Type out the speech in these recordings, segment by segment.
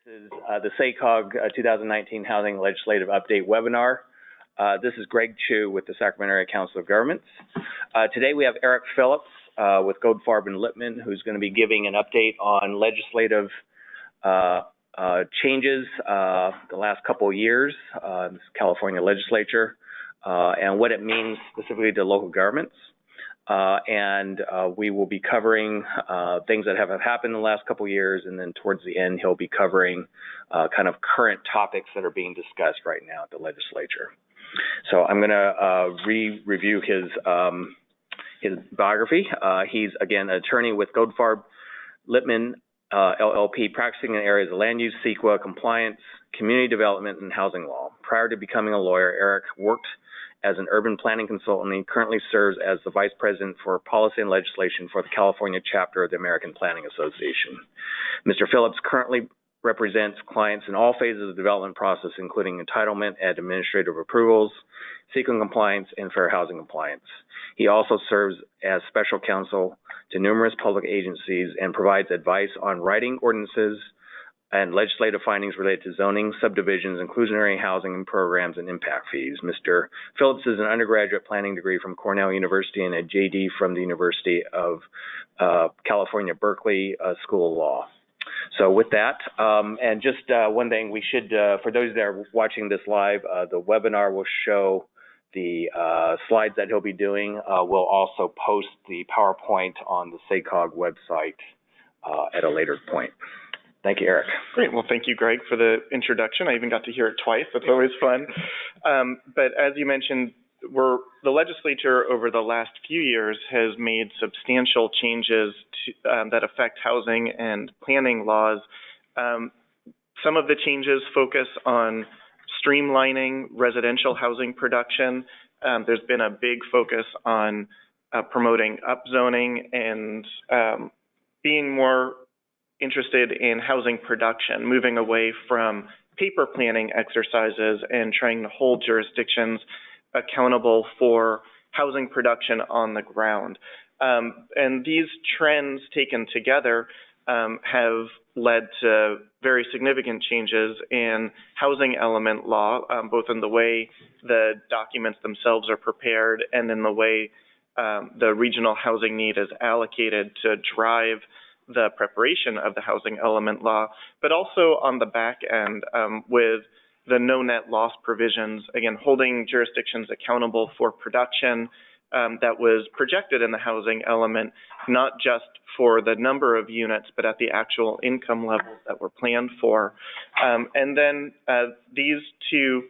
This is the SACOG 2019 Housing Legislative Update webinar. This is Greg Chew with the Sacramento Area Council of Governments. Today we have Eric Phillips with Goldfarb Lipman, who's going to be giving an update on legislative changes the last couple of years in the California legislature and what it means specifically to local governments. We will be covering things that have happened in the last couple of years, and then towards the end, he'll be covering kind of current topics that are being discussed right now at the legislature. So I'm going to review his biography. He's, again, an attorney with Goldfarb Lipman LLP, practicing in areas of land use, CEQA, compliance, community development, and housing law. Prior to becoming a lawyer, Eric worked as an urban planning consultant. He currently serves as the Vice President for Policy and Legislation for the California chapter of the American Planning Association. Mr. Phillips currently represents clients in all phases of the development process, including entitlement and administrative approvals, CEQA compliance, and fair housing compliance. He also serves as special counsel to numerous public agencies and provides advice on writing ordinances and legislative findings related to zoning, subdivisions, inclusionary housing and programs, and impact fees. Mr. Phillips is an undergraduate planning degree from Cornell University and a JD from the University of California, Berkeley School of Law. So with that, and just one thing we should, for those that are watching this live, the webinar will show the slides that he'll be doing. We'll also post the PowerPoint on the SACOG website at a later point. Thank you, Eric. Great. Well, thank you, Greg, for the introduction. I even got to hear it twice. That's always fun. But as you mentioned, the legislature over the last few years has made substantial changes that affect housing and planning laws. Some of the changes focus on streamlining residential housing production. There's been a big focus on promoting upzoning and being more interested in housing production, moving away from paper planning exercises and trying to hold jurisdictions accountable for housing production on the ground. And these trends taken together have led to very significant changes in housing element law, both in the way the documents themselves are prepared and in the way the regional housing need is allocated to drive the preparation of the housing element law, but also on the back end with the no net loss provisions, again, holding jurisdictions accountable for production that was projected in the housing element, not just for the number of units, but at the actual income levels that were planned for. And then these two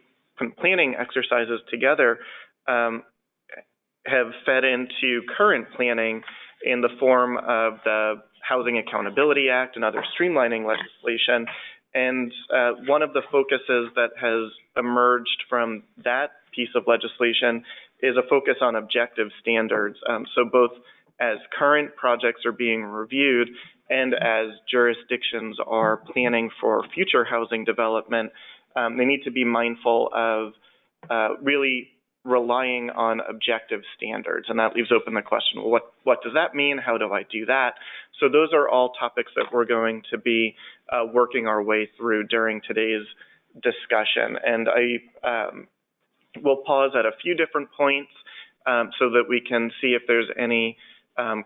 planning exercises together have fed into current planning in the form of the Housing Accountability Act and other streamlining legislation. And one of the focuses that has emerged from that piece of legislation is a focus on objective standards. So both as current projects are being reviewed and as jurisdictions are planning for future housing development, they need to be mindful of really relying on objective standards. And that leaves open the question, well, what does that mean? How do I do that? So those are all topics that we're going to be working our way through during today's discussion. And I will pause at a few different points so that we can see if there's any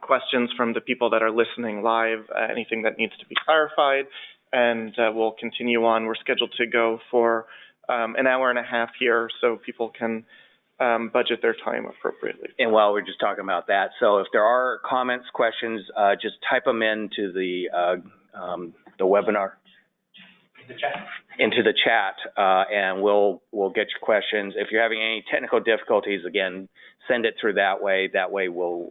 questions from the people that are listening live, anything that needs to be clarified, and we'll continue on. We're scheduled to go for an hour and a half here so people can budget their time appropriately. And while we're just talking about that, so if there are comments, questions, just type them into the webinar. Into the chat, and we'll get your questions. If you're having any technical difficulties, again, send it through that way. That way we'll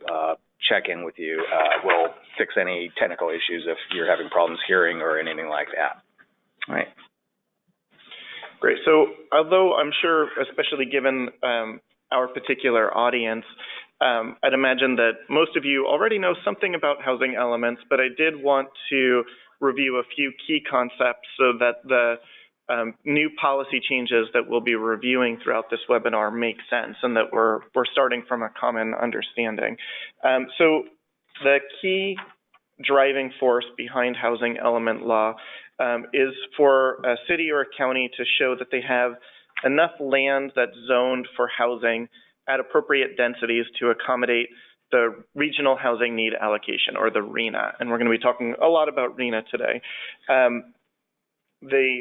check in with you. We'll fix any technical issues if you're having problems hearing or anything like that. All right. Great. So although I'm sure, especially given our particular audience, I'd imagine that most of you already know something about housing elements, but I did want to review a few key concepts so that the new policy changes that we'll be reviewing throughout this webinar make sense and that we're starting from a common understanding. So the key driving force behind housing element law is for a city or a county to show that they have enough land that's zoned for housing at appropriate densities to accommodate the regional housing need allocation, or the RHNA. And we're going to be talking a lot about RHNA today. The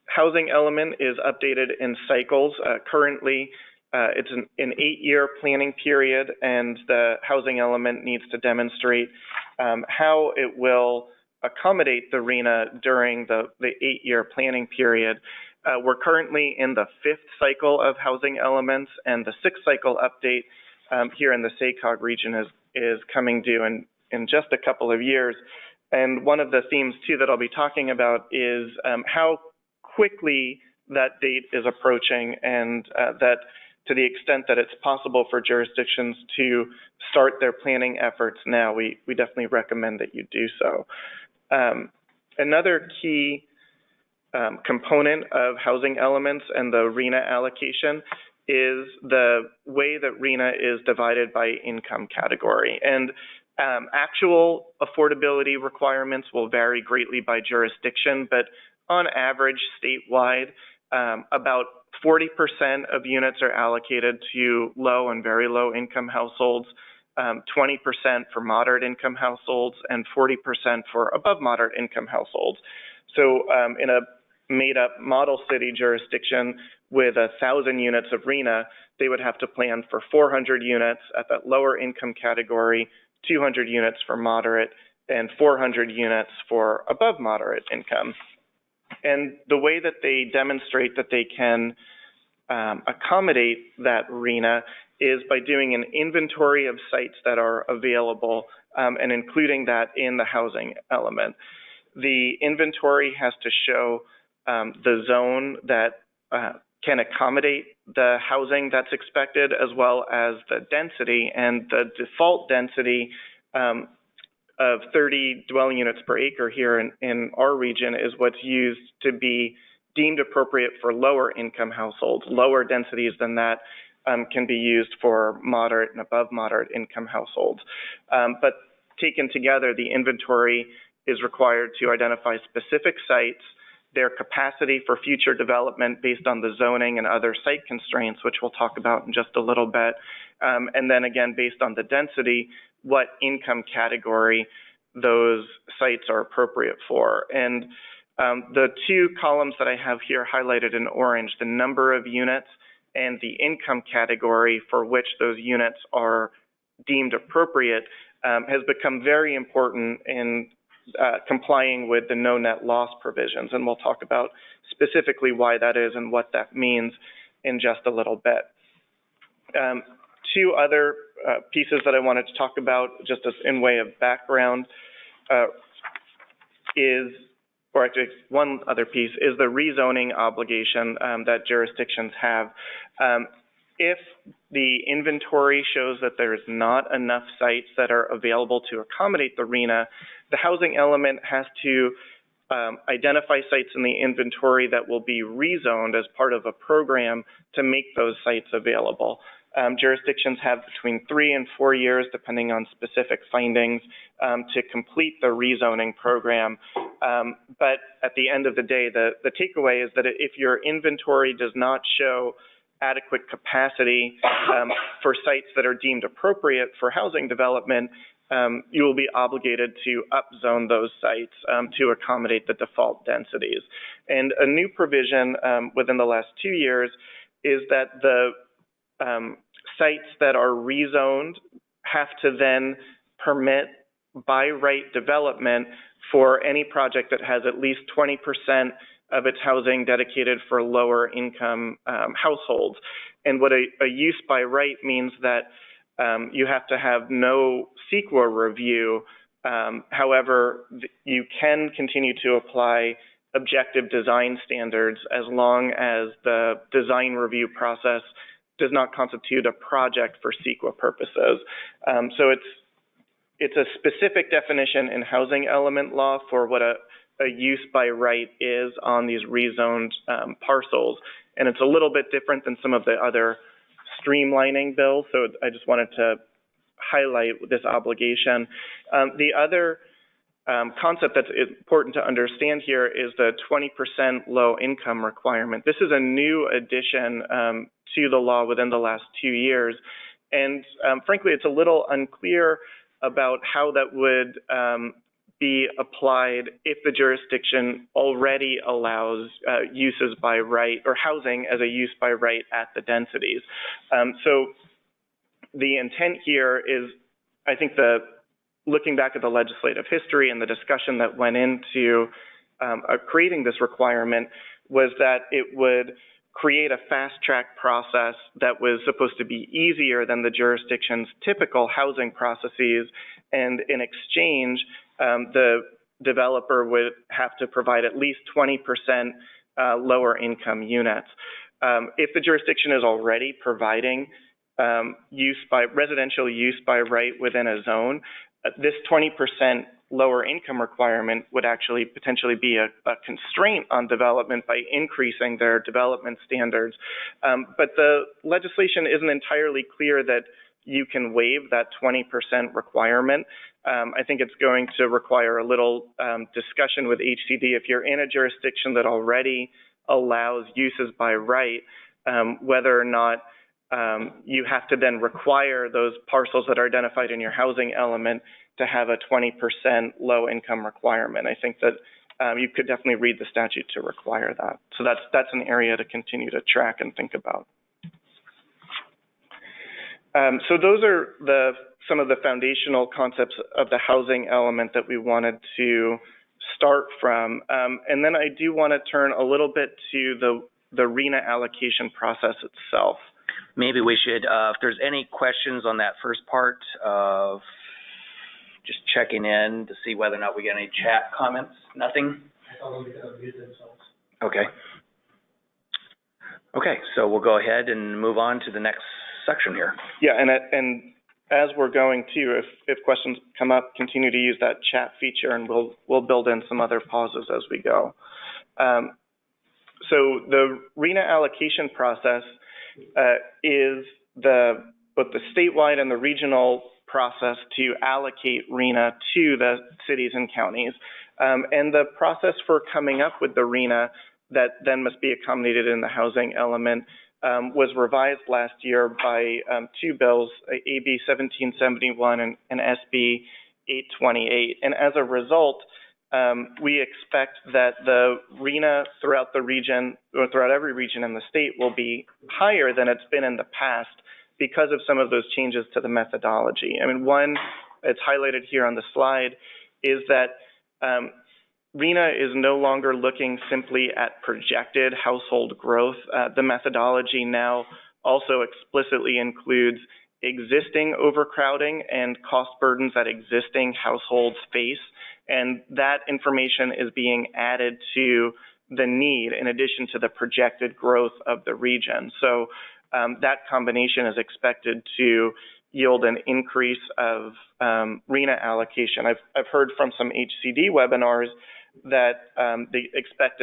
housing element is updated in cycles. Currently, it's an 8-year planning period, and the housing element needs to demonstrate how it will accommodate the RHNA during the 8-year planning period. We're currently in the 5th cycle of housing elements, and the 6th cycle update here in the SACOG region is coming due in just a couple of years. And one of the themes, too, that I'll be talking about is how quickly that date is approaching, and that to the extent that it's possible for jurisdictions to start their planning efforts now, we definitely recommend that you do so. Another key component of housing elements and the RHNA allocation is the way that RHNA is divided by income category. And actual affordability requirements will vary greatly by jurisdiction, but on average, statewide, about 40% of units are allocated to low and very low income households, 20% for moderate income households, and 40% for above moderate income households. So in a made-up model city jurisdiction with 1,000 units of RHNA, they would have to plan for 400 units at that lower income category, 200 units for moderate, and 400 units for above moderate income. And the way that they demonstrate that they can accommodate that RHNA is by doing an inventory of sites that are available and including that in the housing element. The inventory has to show the zone that can accommodate the housing that's expected, as well as the density. And the default density of 30 dwelling units per acre here in our region is what's used to be deemed appropriate for lower income households. Lower densities than that can be used for moderate and above moderate income households. But taken together, the inventory is required to identify specific sites, their capacity for future development based on the zoning and other site constraints, which we'll talk about in just a little bit. And then again, based on the density, what income category those sites are appropriate for. And the two columns that I have here highlighted in orange, the number of units and the income category for which those units are deemed appropriate, has become very important in complying with the no net loss provisions. And we'll talk about specifically why that is and what that means in just a little bit. Two other pieces that I wanted to talk about, just as in way of background, or actually one other piece, is the rezoning obligation that jurisdictions have. If the inventory shows that there is not enough sites that are available to accommodate the RHNA, the housing element has to identify sites in the inventory that will be rezoned as part of a program to make those sites available. Jurisdictions have between 3 and 4 years, depending on specific findings, to complete the rezoning program. But at the end of the day, the takeaway is that if your inventory does not show adequate capacity for sites that are deemed appropriate for housing development, you will be obligated to upzone those sites to accommodate the default densities. And a new provision within the last 2 years is that the sites that are rezoned have to then permit by right development for any project that has at least 20% of its housing dedicated for lower income households. And what a use by right means that you have to have no CEQA review. However, you can continue to apply objective design standards as long as the design review process does not constitute a project for CEQA purposes. So it's a specific definition in housing element law for what a use by right is on these rezoned parcels. And it's a little bit different than some of the other streamlining bills. So I just wanted to highlight this obligation. The other concept that's important to understand here is the 20% low income requirement. This is a new addition to the law within the last 2 years. And frankly, it's a little unclear about how that would be applied if the jurisdiction already allows uses by right or housing as a use by right at the densities. So the intent here is, I think, looking back at the legislative history and the discussion that went into creating this requirement was that it would create a fast-track process that was supposed to be easier than the jurisdiction's typical housing processes, and in exchange, the developer would have to provide at least 20% lower income units. If the jurisdiction is already providing residential use by right within a zone, this 20% lower income requirement would actually potentially be a constraint on development by increasing their development standards. But the legislation isn't entirely clear that you can waive that 20% requirement. I think it's going to require a little discussion with HCD. If you're in a jurisdiction that already allows uses by right, whether or not you have to then require those parcels that are identified in your housing element to have a 20% low income requirement. I think that you could definitely read the statute to require that. So that's an area to continue to track and think about. So those are some of the foundational concepts of the housing element that we wanted to start from. And then I do want to turn a little bit to the RHNA allocation process itself. Maybe we should, if there's any questions on that first part of just checking in to see whether or not we get any chat comments. Nothing? Okay. Okay, so we'll go ahead and move on to the next section here. Yeah, and as we're going to, if questions come up, continue to use that chat feature, and we'll build in some other pauses as we go. So the RHNA allocation process is both the statewide and the regional process to allocate RHNA to the cities and counties. And the process for coming up with the RHNA that then must be accommodated in the housing element was revised last year by two bills, AB 1771 and SB 828. And as a result, we expect that the RHNA throughout the region, or throughout every region in the state, will be higher than it's been in the past because of some of those changes to the methodology. I mean, one, it's highlighted here on the slide, is that RHNA is no longer looking simply at projected household growth. The methodology now also explicitly includes existing overcrowding and cost burdens that existing households face. And that information is being added to the need in addition to the projected growth of the region. So that combination is expected to yield an increase of RHNA allocation. I've heard from some HCD webinars that they expect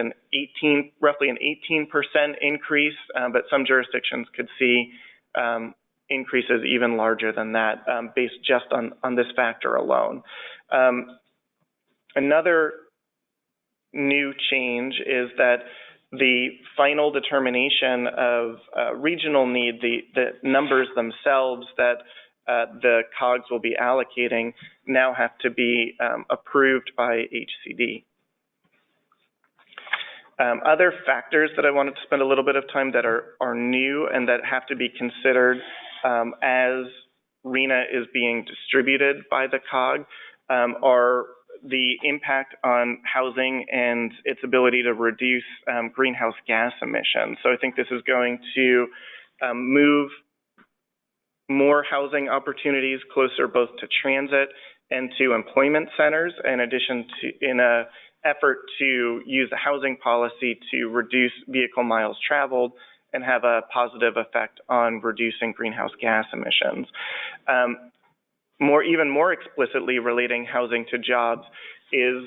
roughly an 18% increase, but some jurisdictions could see increases even larger than that based just on this factor alone. Another new change is that the final determination of regional need, the numbers themselves that the COGs will be allocating, now have to be approved by HCD. Other factors that I wanted to spend a little bit of time that are new and that have to be considered as RHNA is being distributed by the COG are the impact on housing and its ability to reduce greenhouse gas emissions. So I think this is going to move more housing opportunities closer both to transit and to employment centers, in addition to in an effort to use the housing policy to reduce vehicle miles traveled and have a positive effect on reducing greenhouse gas emissions. Even more explicitly relating housing to jobs is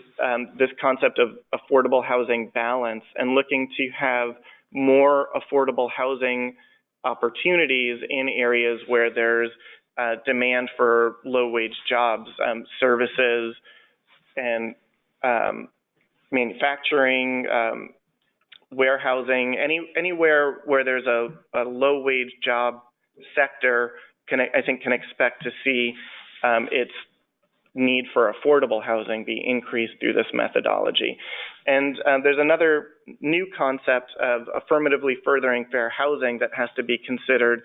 this concept of affordable housing balance and looking to have more affordable housing opportunities in areas where there's demand for low-wage jobs, services, and manufacturing, warehousing, anywhere where there's a low-wage job sector, I think can expect to see its need for affordable housing be increased through this methodology. And there's another new concept of affirmatively furthering fair housing that has to be considered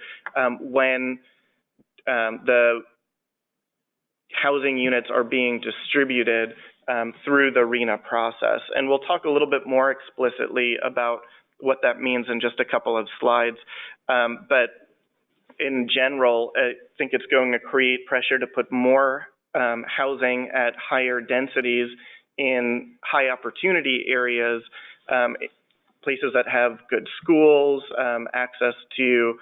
when the housing units are being distributed through the RHNA process. And we'll talk a little bit more explicitly about what that means in just a couple of slides. But in general, I think it's going to create pressure to put more housing at higher densities in high opportunity areas, places that have good schools, access to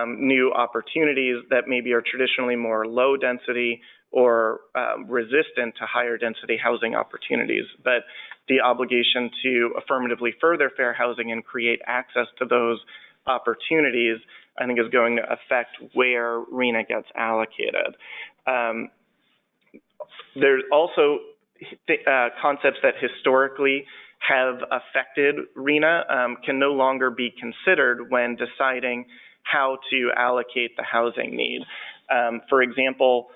new opportunities that maybe are traditionally more low density or resistant to higher density housing opportunities. But the obligation to affirmatively further fair housing and create access to those opportunities, I think, is going to affect where RHNA gets allocated. There's also concepts that historically have affected RHNA can no longer be considered when deciding how to allocate the housing need. For example,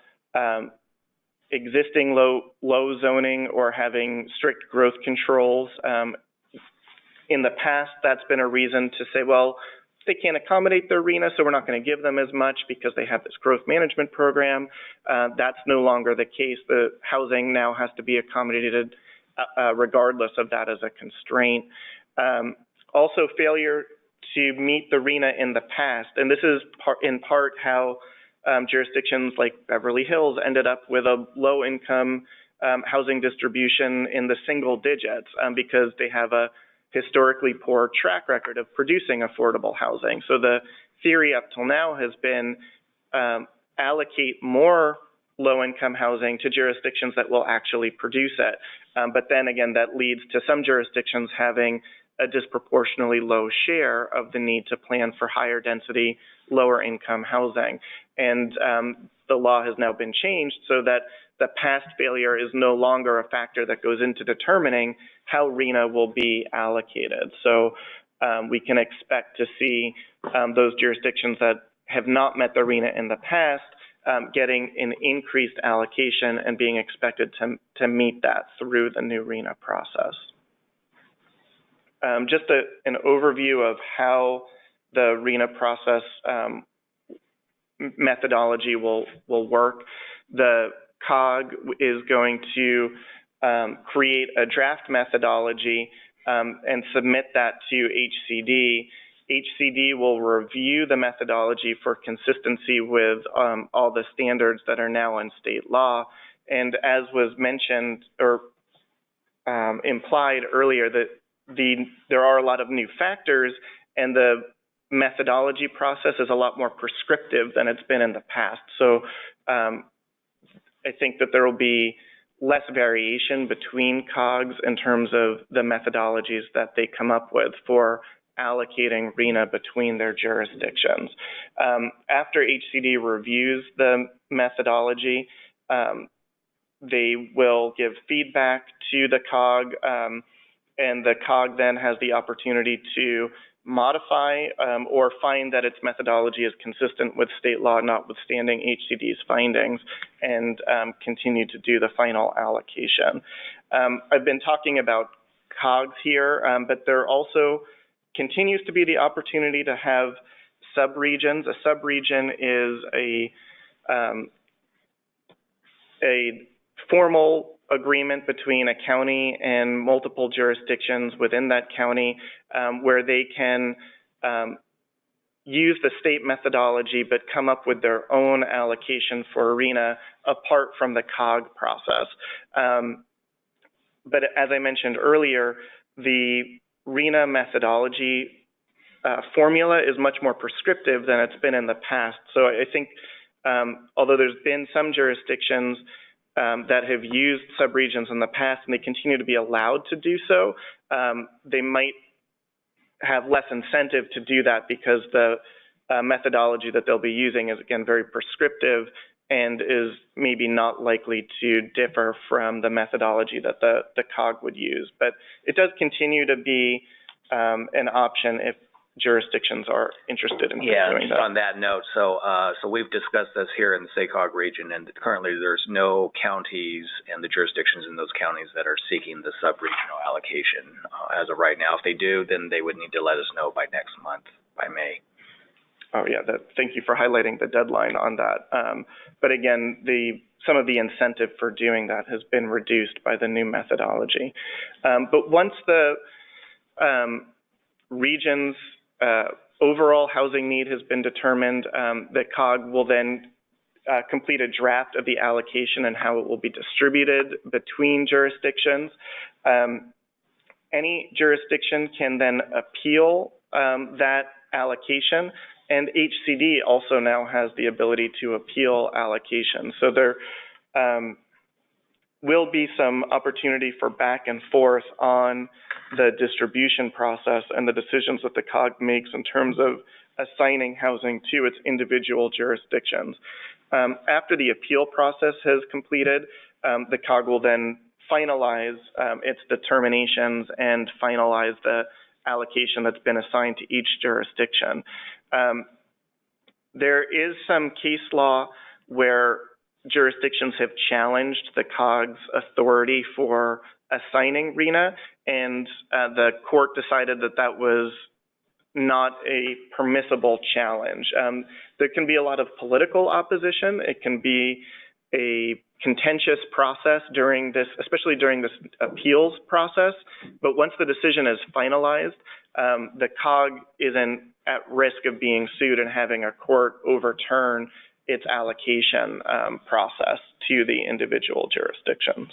existing low zoning or having strict growth controls. In the past, that's been a reason to say, well, they can't accommodate their RHNA, so we're not going to give them as much because they have this growth management program. That's no longer the case. The housing now has to be accommodated regardless of that as a constraint. Also, failure to meet the RHNA in the past, and this is in part how jurisdictions like Beverly Hills ended up with a low-income housing distribution in the single digits because they have a historically poor track record of producing affordable housing. So the theory up till now has been allocate more low-income housing to jurisdictions that will actually produce it. But then again, that leads to some jurisdictions having a disproportionately low share of the need to plan for higher density, lower income housing. And the law has now been changed so that the past failure is no longer a factor that goes into determining how RHNA will be allocated. So we can expect to see those jurisdictions that have not met the RHNA in the past getting an increased allocation and being expected to meet that through the new RHNA process. Just an overview of how the RHNA process methodology will work. The COG is going to create a draft methodology and submit that to HCD. HCD will review the methodology for consistency with all the standards that are now in state law. And as was mentioned or implied earlier, that there are a lot of new factors, and the methodology process is a lot more prescriptive than it's been in the past. So I think that there will be less variation between COGs in terms of the methodologies that they come up with for allocating RHNA between their jurisdictions. After HCD reviews the methodology, they will give feedback to the COG, and the COG then has the opportunity to modify or find that its methodology is consistent with state law, notwithstanding HCD's findings, and continue to do the final allocation. I've been talking about COGs here, but there also continues to be the opportunity to have subregions. A subregion is a formal agreement between a county and multiple jurisdictions within that county where they can use the state methodology but come up with their own allocation for RHNA apart from the COG process. But as I mentioned earlier, the RHNA methodology formula is much more prescriptive than it's been in the past. So I think although there's been some jurisdictions that have used subregions in the past and they continue to be allowed to do so, they might have less incentive to do that because the methodology that they'll be using is, again, very prescriptive and is maybe not likely to differ from the methodology that the COG would use. But it does continue to be an option if jurisdictions are interested in pursuing just that. On that note, so we've discussed this here in the SACOG region, and currently there's no counties and the jurisdictions in those counties that are seeking the sub-regional allocation as of right now. If they do, then they would need to let us know by next month, by May. Oh yeah, thank you for highlighting the deadline on that. But again, some of the incentive for doing that has been reduced by the new methodology. But once the region's overall housing need has been determined, the COG will then complete a draft of the allocation and how it will be distributed between jurisdictions. Any jurisdiction can then appeal that allocation, and HCD also now has the ability to appeal allocation. So there will be some opportunity for back and forth on the distribution process and the decisions that the COG makes in terms of assigning housing to its individual jurisdictions. After the appeal process has completed, the COG will then finalize its determinations and finalize the allocation that's been assigned to each jurisdiction. There is some case law where jurisdictions have challenged the COG's authority for assigning RHNA, and the court decided that that was not a permissible challenge. There can be a lot of political opposition. It can be a contentious process during this, especially during this appeals process. But once the decision is finalized, the COG isn't at risk of being sued and having a court overturn its allocation process to the individual jurisdictions.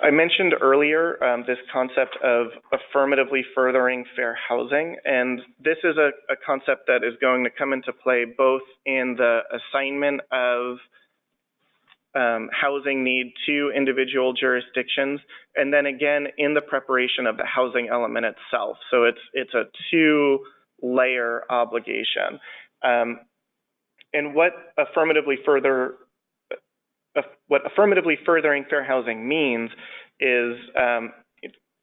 I mentioned earlier this concept of affirmatively furthering fair housing, and this is a concept that is going to come into play both in the assignment of housing need to individual jurisdictions, and then again in the preparation of the housing element itself. So it's a two-layer obligation. And what affirmatively furthering fair housing means is, I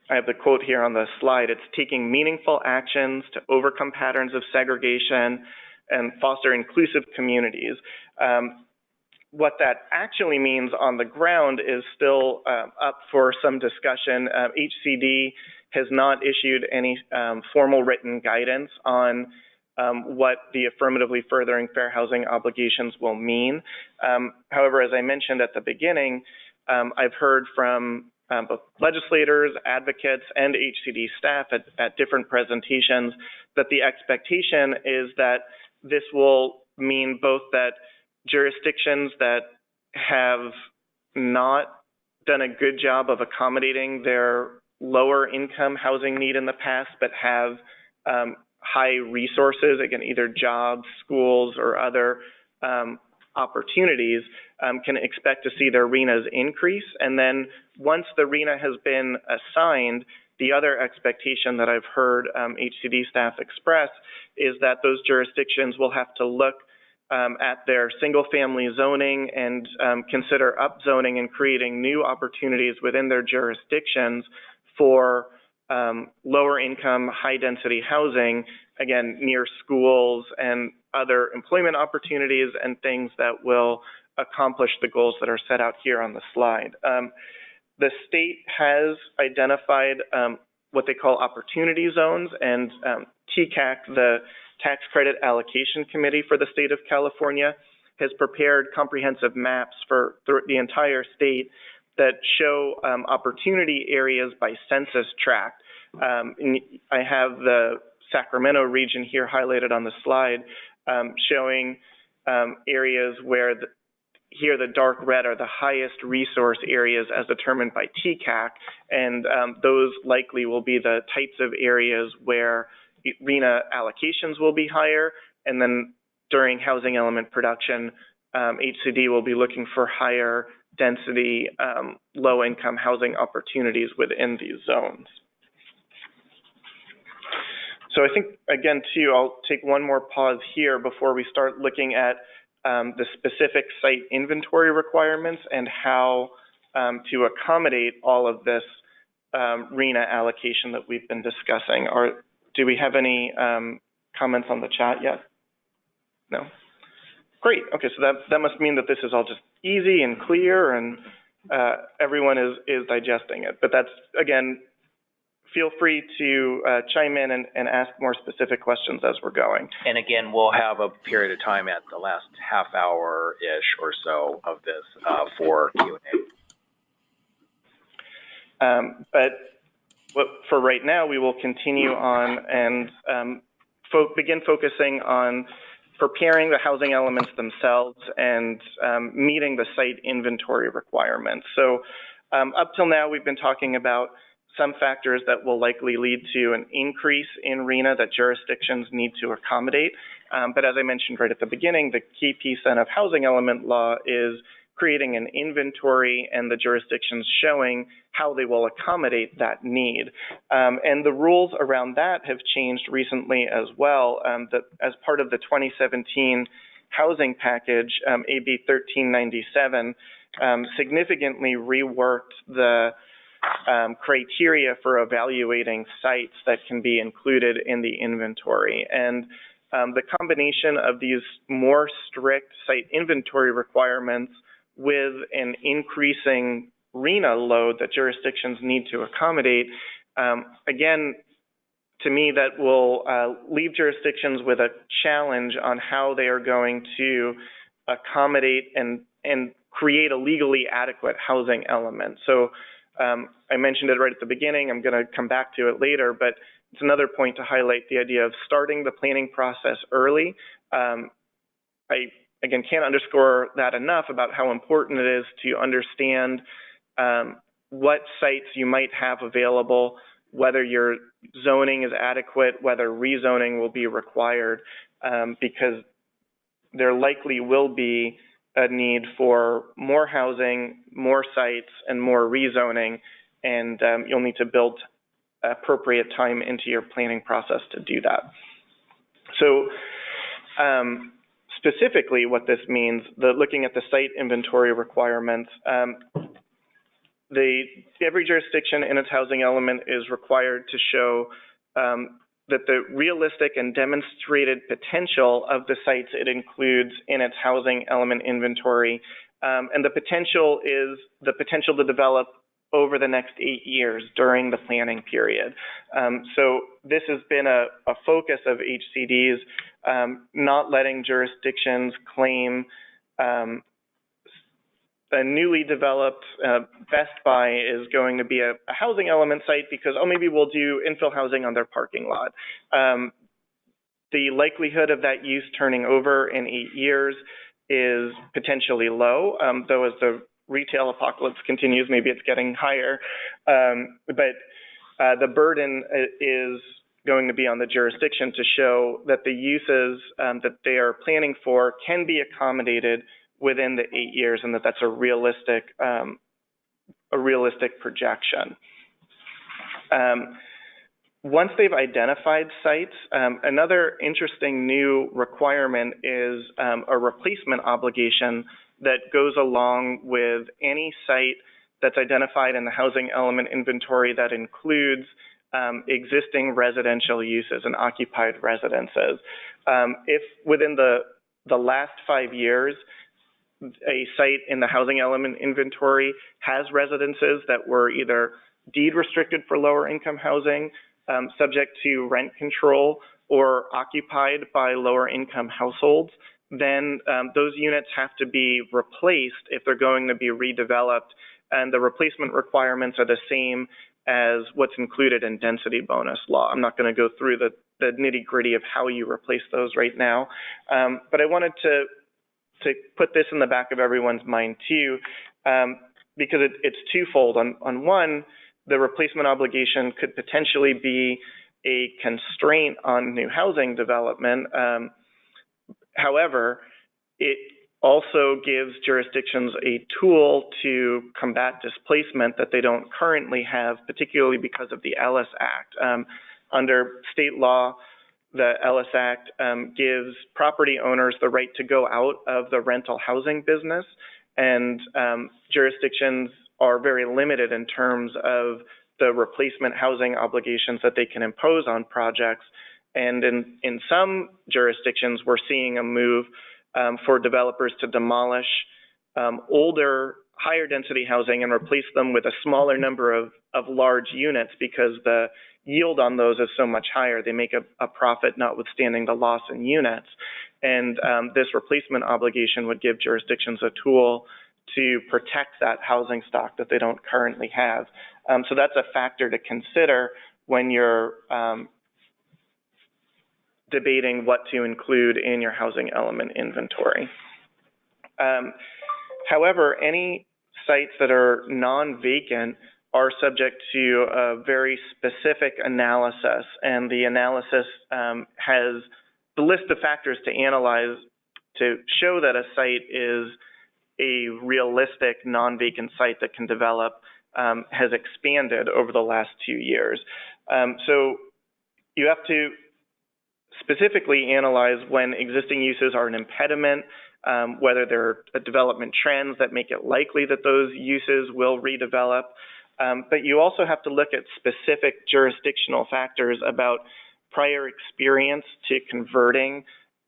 have the quote here on the slide, it's taking meaningful actions to overcome patterns of segregation and foster inclusive communities. What that actually means on the ground is still up for some discussion. HCD has not issued any formal written guidance on what the affirmatively furthering fair housing obligations will mean. However, as I mentioned at the beginning, I've heard from both legislators, advocates, and HCD staff at different presentations that the expectation is that this will mean both that jurisdictions that have not done a good job of accommodating their lower income housing need in the past, but have high resources, again, either jobs, schools, or other opportunities, can expect to see their RHNAs increase. And then once the RHNA has been assigned, the other expectation that I've heard HCD staff express is that those jurisdictions will have to look at their single-family zoning and consider upzoning and creating new opportunities within their jurisdictions for lower-income, high-density housing, again, near schools and other employment opportunities and things that will accomplish the goals that are set out here on the slide. The state has identified what they call opportunity zones, and TCAC, the Tax Credit Allocation Committee for the state of California, has prepared comprehensive maps for the entire state that show opportunity areas by census tract. I have the Sacramento region here highlighted on the slide, showing areas where here the dark red are the highest resource areas as determined by TCAC, and those likely will be the types of areas where RHNA allocations will be higher, and then during housing element production, HCD will be looking for higher density, low-income housing opportunities within these zones. So I think, again, too, I'll take one more pause here before we start looking at the specific site inventory requirements and how to accommodate all of this RHNA allocation that we've been discussing. Do we have any comments on the chat yet? No? Great. Okay, so that must mean that this is all just easy and clear and everyone is digesting it. But that's, again, feel free to chime in and ask more specific questions as we're going. And again, we'll have a period of time at the last half hour-ish or so of this for Q&A. But for right now, we will continue on and begin focusing on preparing the housing elements themselves and meeting the site inventory requirements. So up till now, we've been talking about some factors that will likely lead to an increase in RHNA that jurisdictions need to accommodate. But as I mentioned right at the beginning, the key piece then of housing element law is creating an inventory and the jurisdictions showing how they will accommodate that need. And the rules around that have changed recently as well. That as part of the 2017 housing package, AB 1397 significantly reworked the criteria for evaluating sites that can be included in the inventory. And the combination of these more strict site inventory requirements with an increasing RHNA load that jurisdictions need to accommodate, again, to me, that will leave jurisdictions with a challenge on how they are going to accommodate and create a legally adequate housing element. So I mentioned it right at the beginning. I'm going to come back to it later, but it's another point to highlight the idea of starting the planning process early. I, again, can't underscore that enough about how important it is to understand what sites you might have available, whether your zoning is adequate, whether rezoning will be required, because there likely will be a need for more housing, more sites, and more rezoning, and you'll need to build appropriate time into your planning process to do that. So specifically what this means, looking at the site inventory requirements, every jurisdiction in its housing element is required to show that the realistic and demonstrated potential of the sites it includes in its housing element inventory. And the potential is the potential to develop over the next 8 years during the planning period. So this has been a focus of HCDs, not letting jurisdictions claim a newly developed Best Buy is going to be a housing element site because, oh, maybe we'll do infill housing on their parking lot. The likelihood of that use turning over in 8 years is potentially low, though as the retail apocalypse continues, maybe it's getting higher. But the burden is going to be on the jurisdiction to show that the uses that they are planning for can be accommodated within the 8 years, and that's a realistic projection. Once they've identified sites, another interesting new requirement is a replacement obligation that goes along with any site that's identified in the housing element inventory that includes existing residential uses and occupied residences. If within the last 5 years, a site in the housing element inventory has residences that were either deed restricted for lower income housing, subject to rent control, or occupied by lower income households, then those units have to be replaced if they're going to be redeveloped, and the replacement requirements are the same as what's included in density bonus law. I'm not going to go through the nitty-gritty of how you replace those right now, but I wanted to put this in the back of everyone's mind too, because it's twofold. On one, the replacement obligation could potentially be a constraint on new housing development. However, it also gives jurisdictions a tool to combat displacement that they don't currently have, particularly because of the Ellis Act. Under state law, the Ellis Act gives property owners the right to go out of the rental housing business, and jurisdictions are very limited in terms of the replacement housing obligations that they can impose on projects. And in some jurisdictions, we're seeing a move for developers to demolish older, higher density housing and replace them with a smaller number of large units, because the yield on those is so much higher. They make a profit notwithstanding the loss in units. And this replacement obligation would give jurisdictions a tool to protect that housing stock that they don't currently have. So that's a factor to consider when you're debating what to include in your housing element inventory. However, any sites that are non-vacant are subject to a very specific analysis, and the analysis has the list of factors to analyze to show that a site is a realistic non-vacant site that can develop has expanded over the last 2 years. So you have to specifically analyze when existing uses are an impediment, whether there are development trends that make it likely that those uses will redevelop. But you also have to look at specific jurisdictional factors about prior experience to converting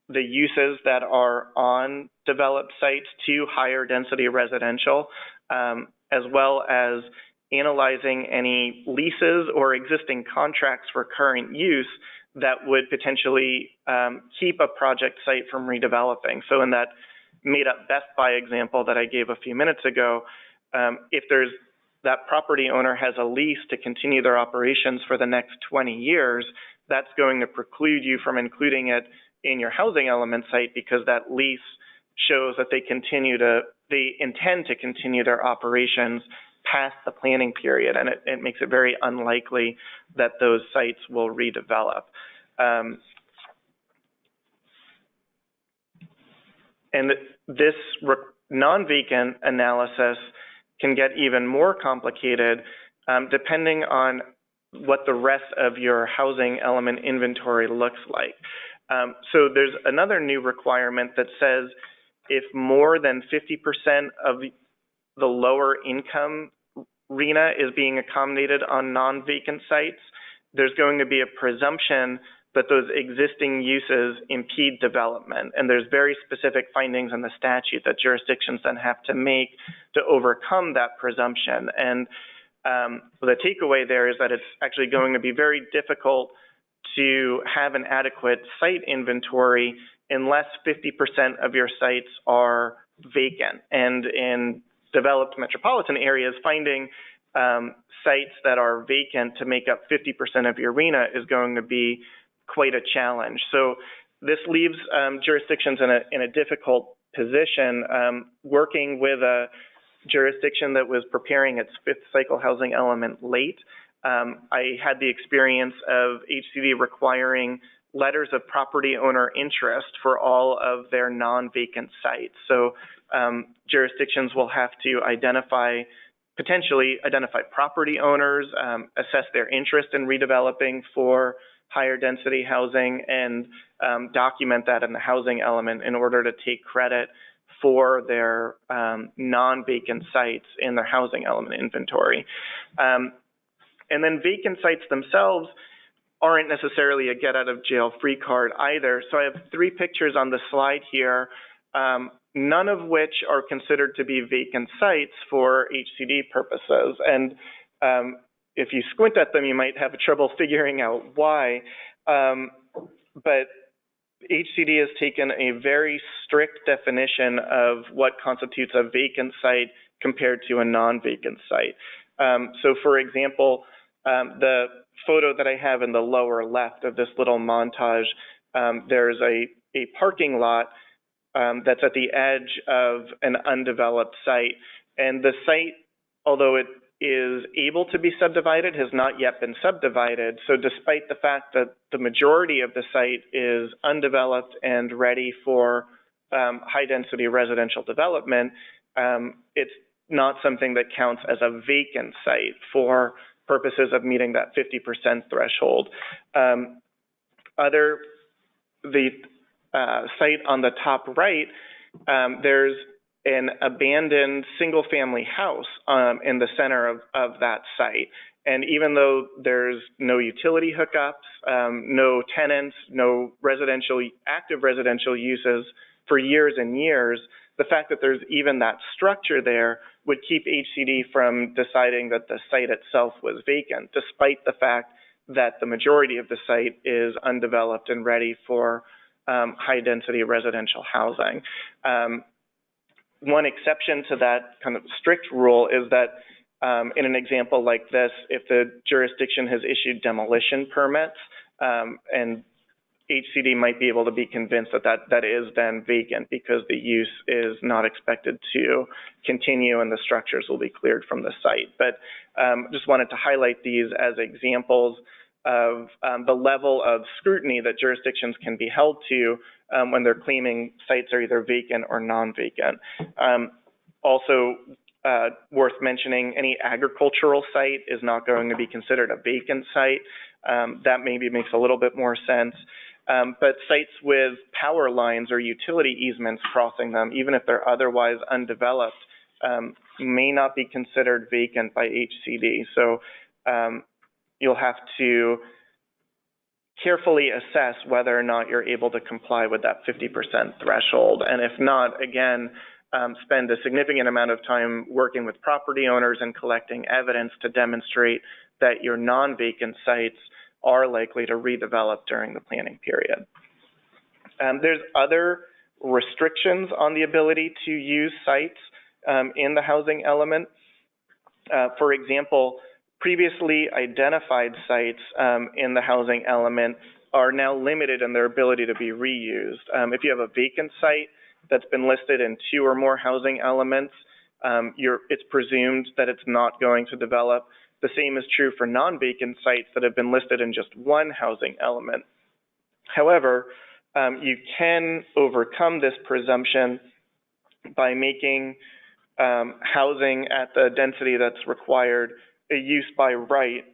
the uses that are on developed sites to higher density residential, as well as analyzing any leases or existing contracts for current use that would potentially keep a project site from redeveloping. So in that made-up Best Buy example that I gave a few minutes ago, if that property owner has a lease to continue their operations for the next 20 years, that's going to preclude you from including it in your housing element site, because that lease shows that they intend to continue their operations past the planning period, and it makes it very unlikely that those sites will redevelop. And this non-vacant analysis can get even more complicated depending on what the rest of your housing element inventory looks like. So there's another new requirement that says if more than 50% of the lower income RHNA is being accommodated on non-vacant sites, there's going to be a presumption that those existing uses impede development. And there's very specific findings in the statute that jurisdictions then have to make to overcome that presumption. And the takeaway there is that it's actually going to be very difficult to have an adequate site inventory unless 50% of your sites are vacant. And in developed metropolitan areas, finding sites that are vacant to make up 50% of your RHNA is going to be quite a challenge. So this leaves jurisdictions in a difficult position. Working with a jurisdiction that was preparing its fifth cycle housing element late, I had the experience of HCD requiring letters of property owner interest for all of their non-vacant sites. So jurisdictions will have to potentially identify property owners, assess their interest in redeveloping for higher density housing, and document that in the housing element in order to take credit for their non-vacant sites in their housing element inventory. And then vacant sites themselves aren't necessarily a get-out-of-jail-free card either. So I have 3 pictures on the slide here, none of which are considered to be vacant sites for HCD purposes. And if you squint at them, you might have trouble figuring out why. But HCD has taken a very strict definition of what constitutes a vacant site compared to a non-vacant site. So for example, the photo that I have in the lower left of this little montage, there's a parking lot that's at the edge of an undeveloped site. And the site, although it is able to be subdivided, has not yet been subdivided. So despite the fact that the majority of the site is undeveloped and ready for high density residential development, it's not something that counts as a vacant site for purposes of meeting that 50% threshold. The site on the top right, there's an abandoned single-family house in the center of that site. And even though there's no utility hookups, no tenants, no active residential uses for years and years, the fact that there's even that structure there would keep HCD from deciding that the site itself was vacant, despite the fact that the majority of the site is undeveloped and ready for high-density residential housing. One exception to that kind of strict rule is that in an example like this, if the jurisdiction has issued demolition permits, and HCD might be able to be convinced that is then vacant because the use is not expected to continue and the structures will be cleared from the site. But just wanted to highlight these as examples of the level of scrutiny that jurisdictions can be held to when they're claiming sites are either vacant or non-vacant. Also worth mentioning, any agricultural site is not going to be considered a vacant site. That maybe makes a little bit more sense. But sites with power lines or utility easements crossing them, even if they're otherwise undeveloped, may not be considered vacant by HCD. So you'll have to carefully assess whether or not you're able to comply with that 50% threshold. And if not, again, spend a significant amount of time working with property owners and collecting evidence to demonstrate that your non-vacant sites are likely to redevelop during the planning period. There's other restrictions on the ability to use sites in the housing element. For example, previously identified sites in the housing element are now limited in their ability to be reused. If you have a vacant site that's been listed in 2 or more housing elements, it's presumed that it's not going to develop. The same is true for non-vacant sites that have been listed in just 1 housing element. However, you can overcome this presumption by making housing at the density that's required a use by right,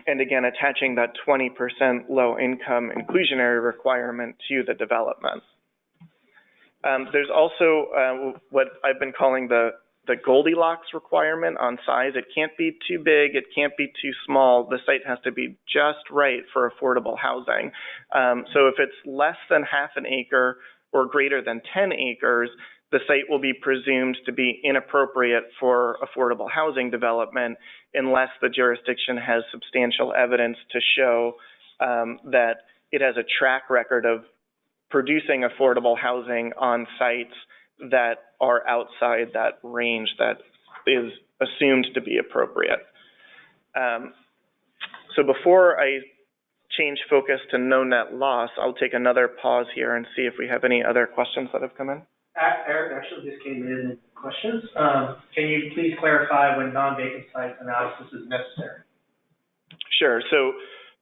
and again, attaching that 20% low-income inclusionary requirement to the development. There's also what I've been calling the Goldilocks requirement on size. It can't be too big, it can't be too small. The site has to be just right for affordable housing. So if it's less than half an acre or greater than 10 acres, the site will be presumed to be inappropriate for affordable housing development unless the jurisdiction has substantial evidence to show that it has a track record of producing affordable housing on sites that are outside that range that is assumed to be appropriate. So before I change focus to no net loss, I'll take another pause here and see if we have any other questions that have come in. Eric actually just came in questions. Can you please clarify when non-vacant sites analysis is necessary? Sure. So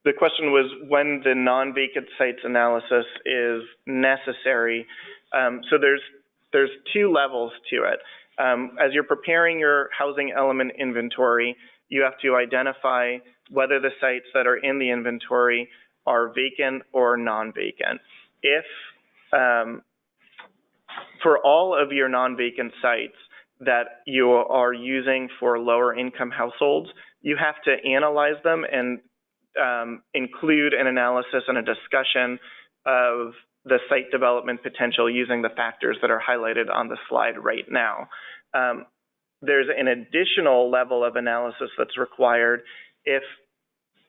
the question was when the non-vacant sites analysis is necessary. So there's 2 levels to it. As you're preparing your housing element inventory, you have to identify whether the sites that are in the inventory are vacant or non-vacant. If for all of your non-vacant sites that you are using for lower income households, you have to analyze them and include an analysis and a discussion of the site development potential using the factors that are highlighted on the slide right now. There's an additional level of analysis that's required if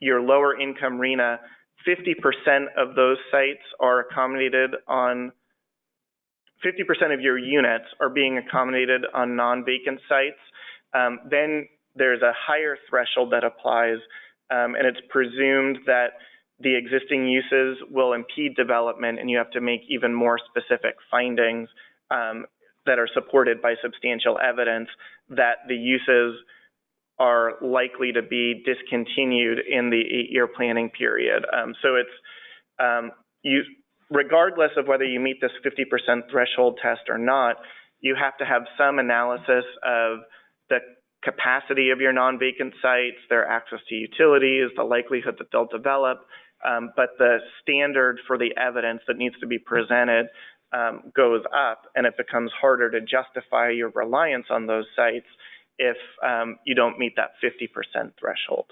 your lower income RHNA, 50% of those sites are accommodated on 50% of your units are being accommodated on non-vacant sites. Then there's a higher threshold that applies, and it's presumed that the existing uses will impede development, and you have to make even more specific findings that are supported by substantial evidence that the uses are likely to be discontinued in the 8-year planning period. So it's regardless of whether you meet this 50% threshold test or not, you have to have some analysis of the capacity of your non-vacant sites, their access to utilities, the likelihood that they'll develop, but the standard for the evidence that needs to be presented goes up, and it becomes harder to justify your reliance on those sites if you don't meet that 50% threshold.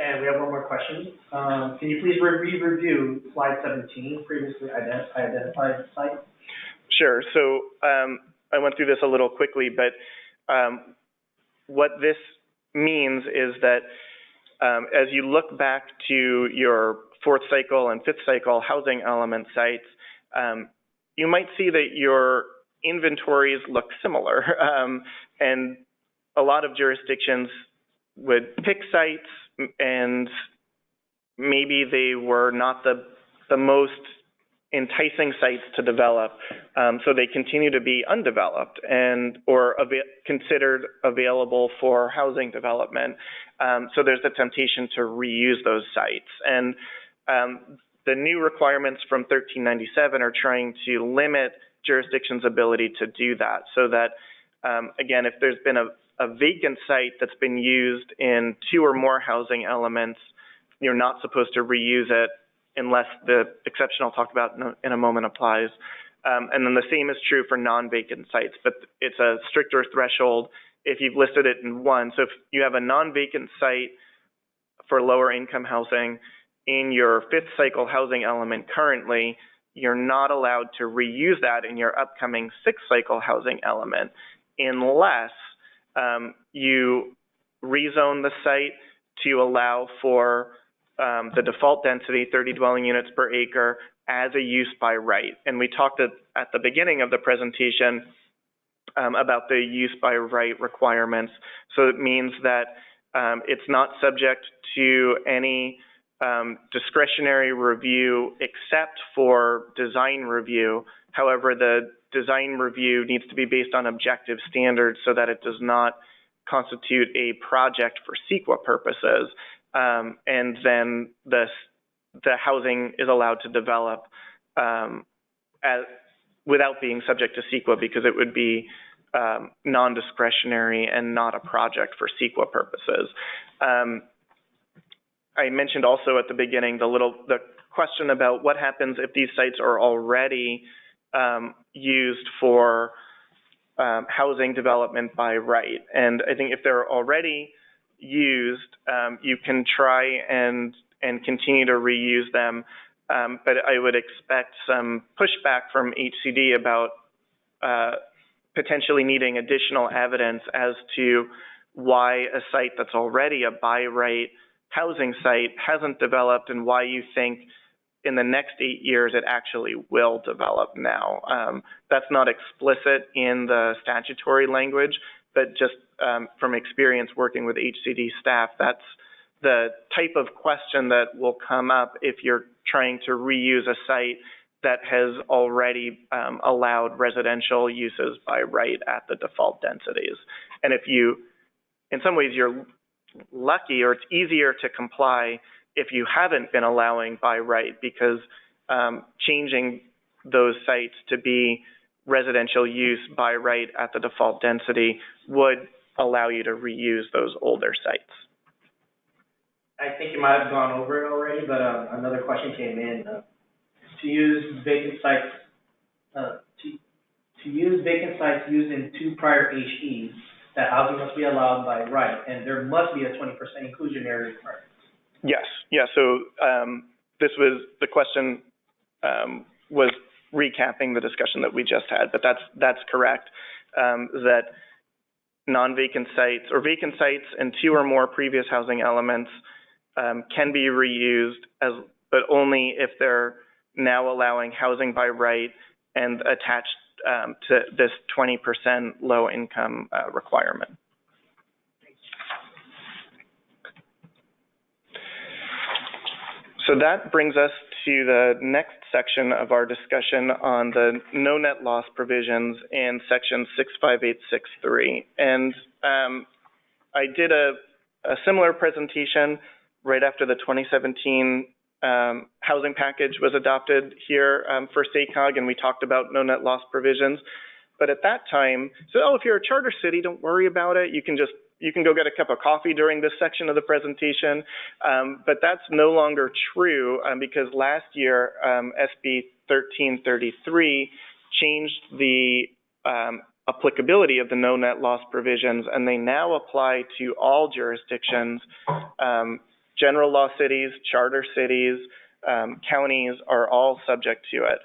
And we have one more question. Can you please review slide 17, previously identified site? Sure. So I went through this a little quickly, but what this means is that as you look back to your fourth cycle and fifth cycle housing element sites, you might see that your inventories look similar. And a lot of jurisdictions would pick sites, and maybe they were not the most enticing sites to develop, so they continue to be undeveloped and or considered available for housing development. So there's the temptation to reuse those sites. And the new requirements from 1397 are trying to limit jurisdictions' ability to do that, so that, again, if there's been a vacant site that's been used in 2 or more housing elements, you're not supposed to reuse it unless the exception I'll talk about in a moment applies. And then the same is true for non-vacant sites, but it's a stricter threshold if you've listed it in 1. So if you have a non-vacant site for lower income housing in your 5th cycle housing element currently, you're not allowed to reuse that in your upcoming 6th cycle housing element unless you rezone the site to allow for the default density, 30 dwelling units per acre, as a use by right. And we talked at the beginning of the presentation about the use by right requirements. So it means that it's not subject to any discretionary review except for design review. However, the design review needs to be based on objective standards so that it does not constitute a project for CEQA purposes. And then the housing is allowed to develop without being subject to CEQA, because it would be non-discretionary and not a project for CEQA purposes. I mentioned also at the beginning the question about what happens if these sites are already used for housing development by right. And I think if they're already used, you can try and continue to reuse them, but I would expect some pushback from HCD about potentially needing additional evidence as to why a site that's already a by right housing site hasn't developed, and why you think in the next 8 years it actually will develop now. That's not explicit in the statutory language, but just from experience working with HCD staff, that's the type of question that will come up if you're trying to reuse a site that has already allowed residential uses by right at the default densities. And if you, in some ways, you're lucky, or it's easier to comply if you haven't been allowing by right, because changing those sites to be residential use by right at the default density would allow you to reuse those older sites. I think you might have gone over it already, but another question came in. To use vacant sites, to use vacant sites used in 2 prior HEs, that housing must be allowed by right, and there must be a 20% inclusionary requirement. Yes, yeah. So this was the question was recapping the discussion that we just had, but that's correct. That non-vacant sites or vacant sites and 2 or more previous housing elements can be reused, but only if they're now allowing housing by right and attached to this 20% low income requirement. So that brings us to the next section of our discussion on the no net loss provisions in section 65863. And I did a similar presentation right after the 2017 housing package was adopted here for SACOG, and we talked about no net loss provisions. But at that time, so if you're a charter city, don't worry about it. You can just you can go get a cup of coffee during this section of the presentation, but that's no longer true because last year SB 1333 changed the applicability of the no net loss provisions, and they now apply to all jurisdictions. General law cities, charter cities, counties are all subject to it.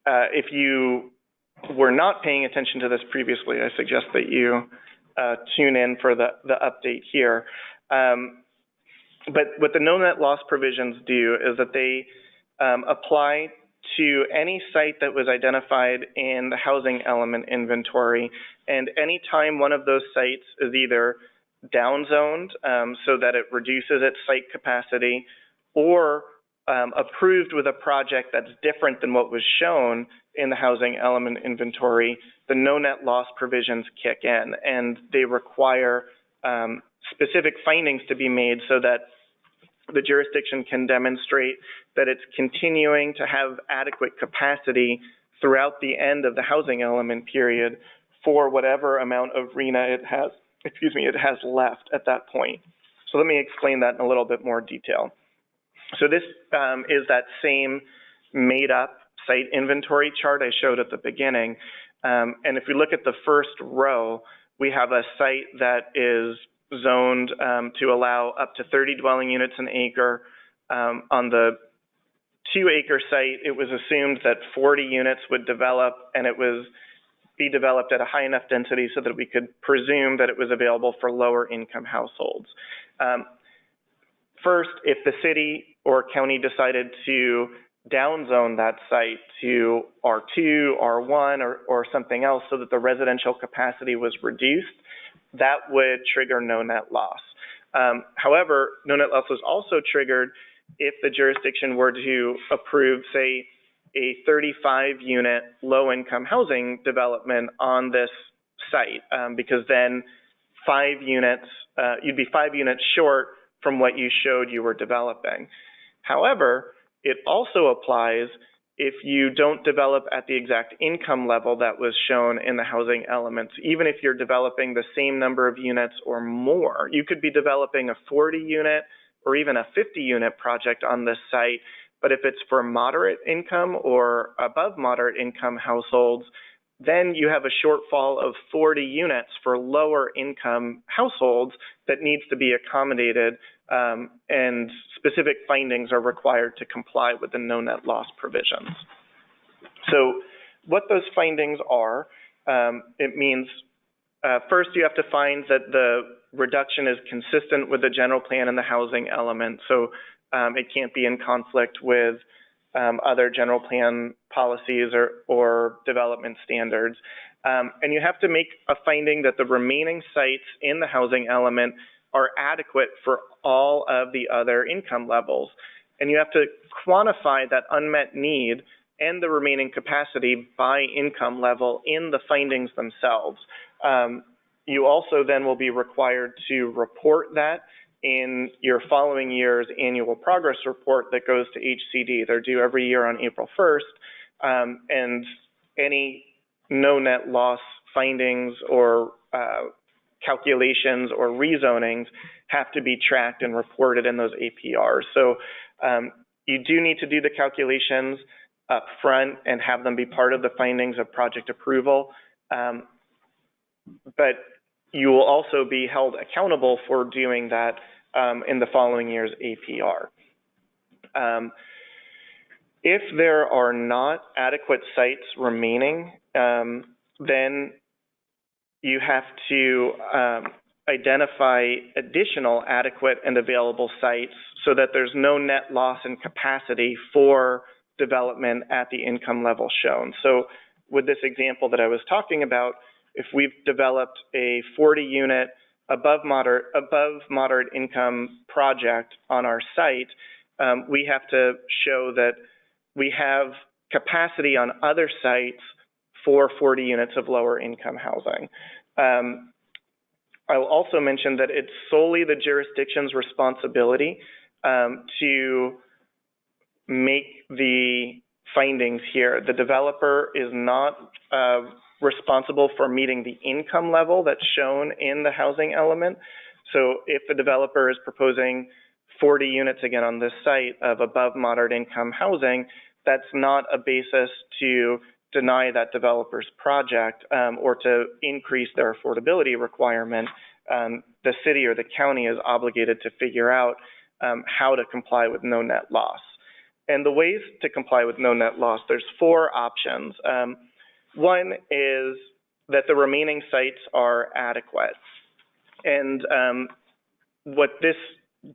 If you were not paying attention to this previously, I suggest that you tune in for the update here. But what the no net loss provisions do is that they apply to any site that was identified in the housing element inventory, and any time one of those sites is either downzoned so that it reduces its site capacity, or approved with a project that's different than what was shown in the housing element inventory, the no net loss provisions kick in, and they require specific findings to be made so that the jurisdiction can demonstrate that it's continuing to have adequate capacity throughout the end of the housing element period for whatever amount of RHNA it has left at that point. So let me explain that in a little bit more detail. So this is that same made up site inventory chart I showed at the beginning. And if we look at the first row, we have a site that is zoned to allow up to 30 dwelling units an acre. On the 2-acre site, it was assumed that 40 units would develop, and it was be developed at a high enough density so that we could presume that it was available for lower income households. First, if the city or county decided to downzone that site to R2, R1, or something else so that the residential capacity was reduced, that would trigger no net loss. However, no net loss was also triggered if the jurisdiction were to approve, say, a 35-unit low-income housing development on this site, because then 5 units, you'd be 5 units short from what you showed you were developing. However, it also applies if you don't develop at the exact income level that was shown in the housing elements. Even if you're developing the same number of units or more, you could be developing a 40-unit or even a 50-unit project on this site, but if it's for moderate income or above moderate income households, then you have a shortfall of 40 units for lower income households that needs to be accommodated, and specific findings are required to comply with the no net loss provisions. So what those findings are, it means first you have to find that the reduction is consistent with the general plan and the housing element. So it can't be in conflict with other general plan policies or development standards. And you have to make a finding that the remaining sites in the housing element are adequate for all of the other income levels. And you have to quantify that unmet need and the remaining capacity by income level in the findings themselves. You also then will be required to report that in your following year's annual progress report that goes to HCD. They're due every year on April 1st, and any no net loss findings or calculations or rezonings have to be tracked and reported in those APRs. So you do need to do the calculations up front and have them be part of the findings of project approval, but you will also be held accountable for doing that in the following year's APR. If there are not adequate sites remaining, then you have to identify additional adequate and available sites so that there's no net loss in capacity for development at the income level shown. So with this example that I was talking about, if we've developed a 40-unit above moderate income project on our site, we have to show that we have capacity on other sites for 40 units of lower income housing. I will also mention that it's solely the jurisdiction's responsibility to make the findings here. The developer is not responsible for meeting the income level that's shown in the housing element. So if the developer is proposing 40 units again on this site of above moderate income housing, that's not a basis to deny that developer's project or to increase their affordability requirement. The city or the county is obligated to figure out how to comply with no net loss. And the ways to comply with no net loss, there's 4 options. One is that the remaining sites are adequate. And what this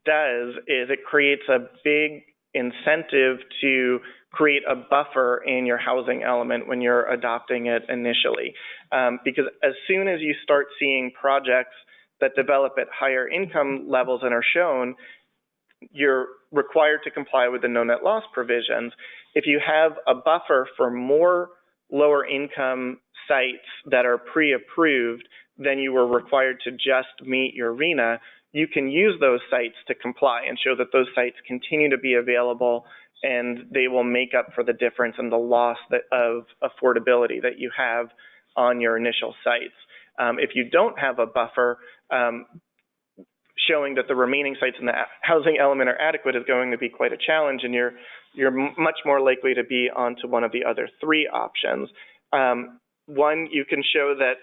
does is it creates a big incentive to create a buffer in your housing element when you're adopting it initially. Because as soon as you start seeing projects that develop at higher income levels and are shown, you're required to comply with the no net loss provisions. If you have a buffer for more lower income sites that are pre-approved, then you were required to just meet your RHNA, you can use those sites to comply and show that those sites continue to be available and they will make up for the difference in the loss of affordability that you have on your initial sites. If you don't have a buffer, showing that the remaining sites in the housing element are adequate is going to be quite a challenge, and you're much more likely to be onto one of the other 3 options. One, you can show that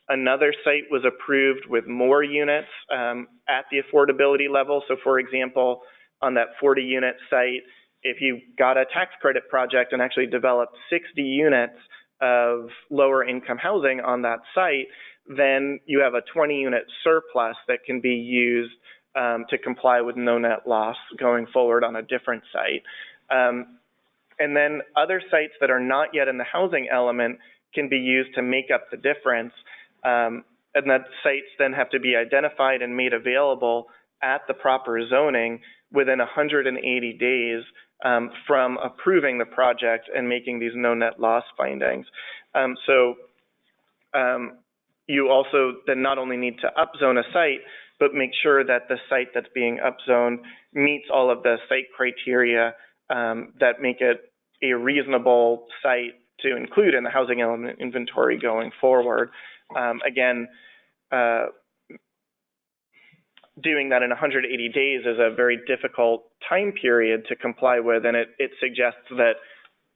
another site was approved with more units at the affordability level. So for example, on that 40-unit site, if you got a tax credit project and actually developed 60 units of lower income housing on that site, then you have a 20-unit surplus that can be used to comply with no net loss going forward on a different site. And then other sites that are not yet in the housing element can be used to make up the difference. And that sites then have to be identified and made available at the proper zoning within 180 days from approving the project and making these no net loss findings. You also then not only need to upzone a site, but make sure that the site that's being upzoned meets all of the site criteria that make it a reasonable site to include in the housing element inventory going forward. Again, doing that in 180 days is a very difficult time period to comply with, and it suggests that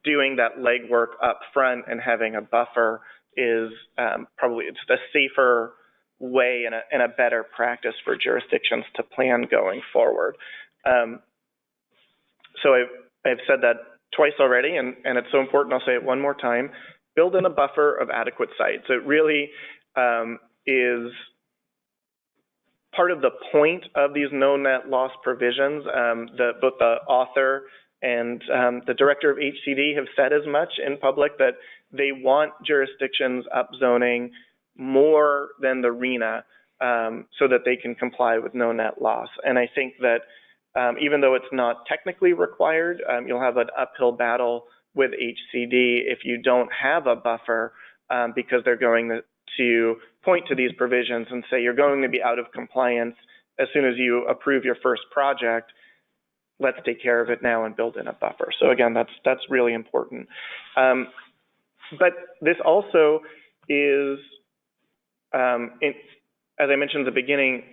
doing that legwork up front and having a buffer is probably it's a safer way and a better practice for jurisdictions to plan going forward. So I've said that twice already, and it's so important, I'll say it one more time. Build in a buffer of adequate sites. It really is part of the point of these no net loss provisions. Both the author and the director of HCD have said as much in public that they want jurisdictions upzoning more than the RHNA so that they can comply with no net loss. And I think that even though it's not technically required, you'll have an uphill battle with HCD if you don't have a buffer because they're going to point to these provisions and say you're going to be out of compliance as soon as you approve your first project. Let's take care of it now and build in a buffer. So again, that's really important. But this also is, as I mentioned at the beginning,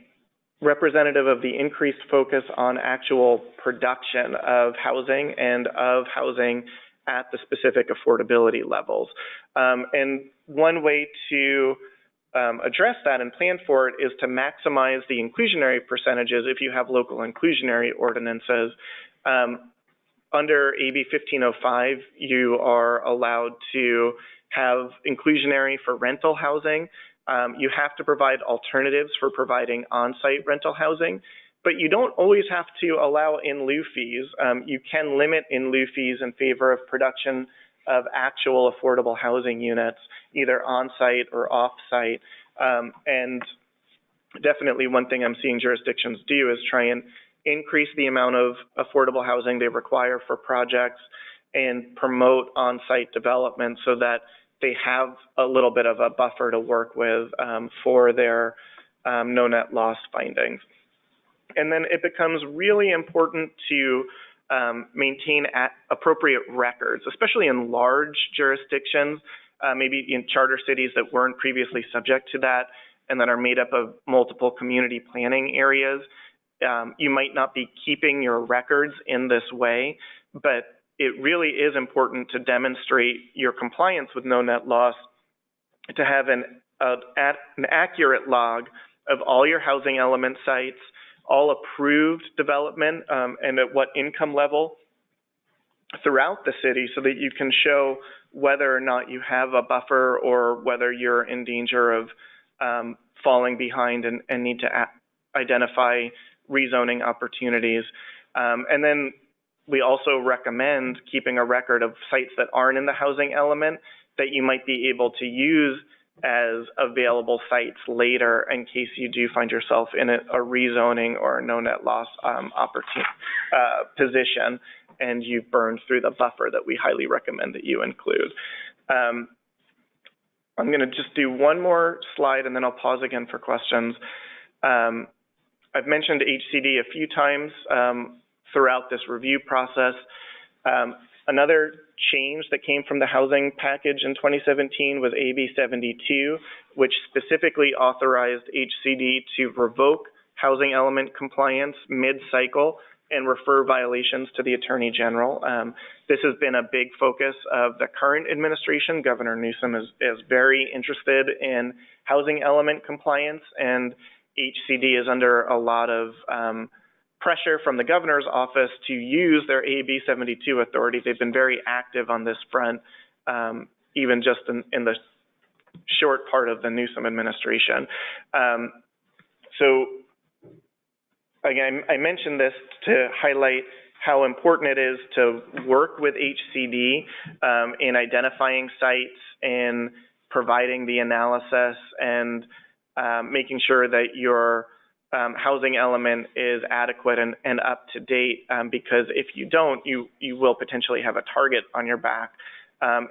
representative of the increased focus on actual production of housing and of housing at the specific affordability levels. And one way to address that and plan for it is to maximize the inclusionary percentages if you have local inclusionary ordinances. Under AB 1505, you are allowed to have inclusionary for rental housing. You have to provide alternatives for providing on-site rental housing, but you don't always have to allow in lieu fees. You can limit in lieu fees in favor of production of actual affordable housing units, either on-site or off-site. And definitely one thing I'm seeing jurisdictions do is try and increase the amount of affordable housing they require for projects and promote on-site development so that they have a little bit of a buffer to work with for their no net loss findings. And then it becomes really important to maintain appropriate records, especially in large jurisdictions. maybe in charter cities that weren't previously subject to that and that are made up of multiple community planning areas. You might not be keeping your records in this way, but it really is important to demonstrate your compliance with no net loss, to have an accurate log of all your housing element sites, all approved development, and at what income level throughout the city, so that you can show whether or not you have a buffer or whether you're in danger of falling behind and need to identify rezoning opportunities. And then we also recommend keeping a record of sites that aren't in the housing element that you might be able to use as available sites later in case you do find yourself in a rezoning or a no net loss position and you've burned through the buffer that we highly recommend that you include. I'm going to just do one more slide and then I'll pause again for questions. I've mentioned HCD a few times throughout this review process. Another change that came from the housing package in 2017 was AB 72, which specifically authorized HCD to revoke housing element compliance mid-cycle and refer violations to the Attorney General. This has been a big focus of the current administration. Governor Newsom is very interested in housing element compliance, and HCD is under a lot of pressure from the governor's office to use their AB 72 authority. They've been very active on this front, even just in the short part of the Newsom administration. So again, I mentioned this to highlight how important it is to work with HCD in identifying sites and providing the analysis and making sure that your housing element is adequate and up to date, because if you don't, you will potentially have a target on your back.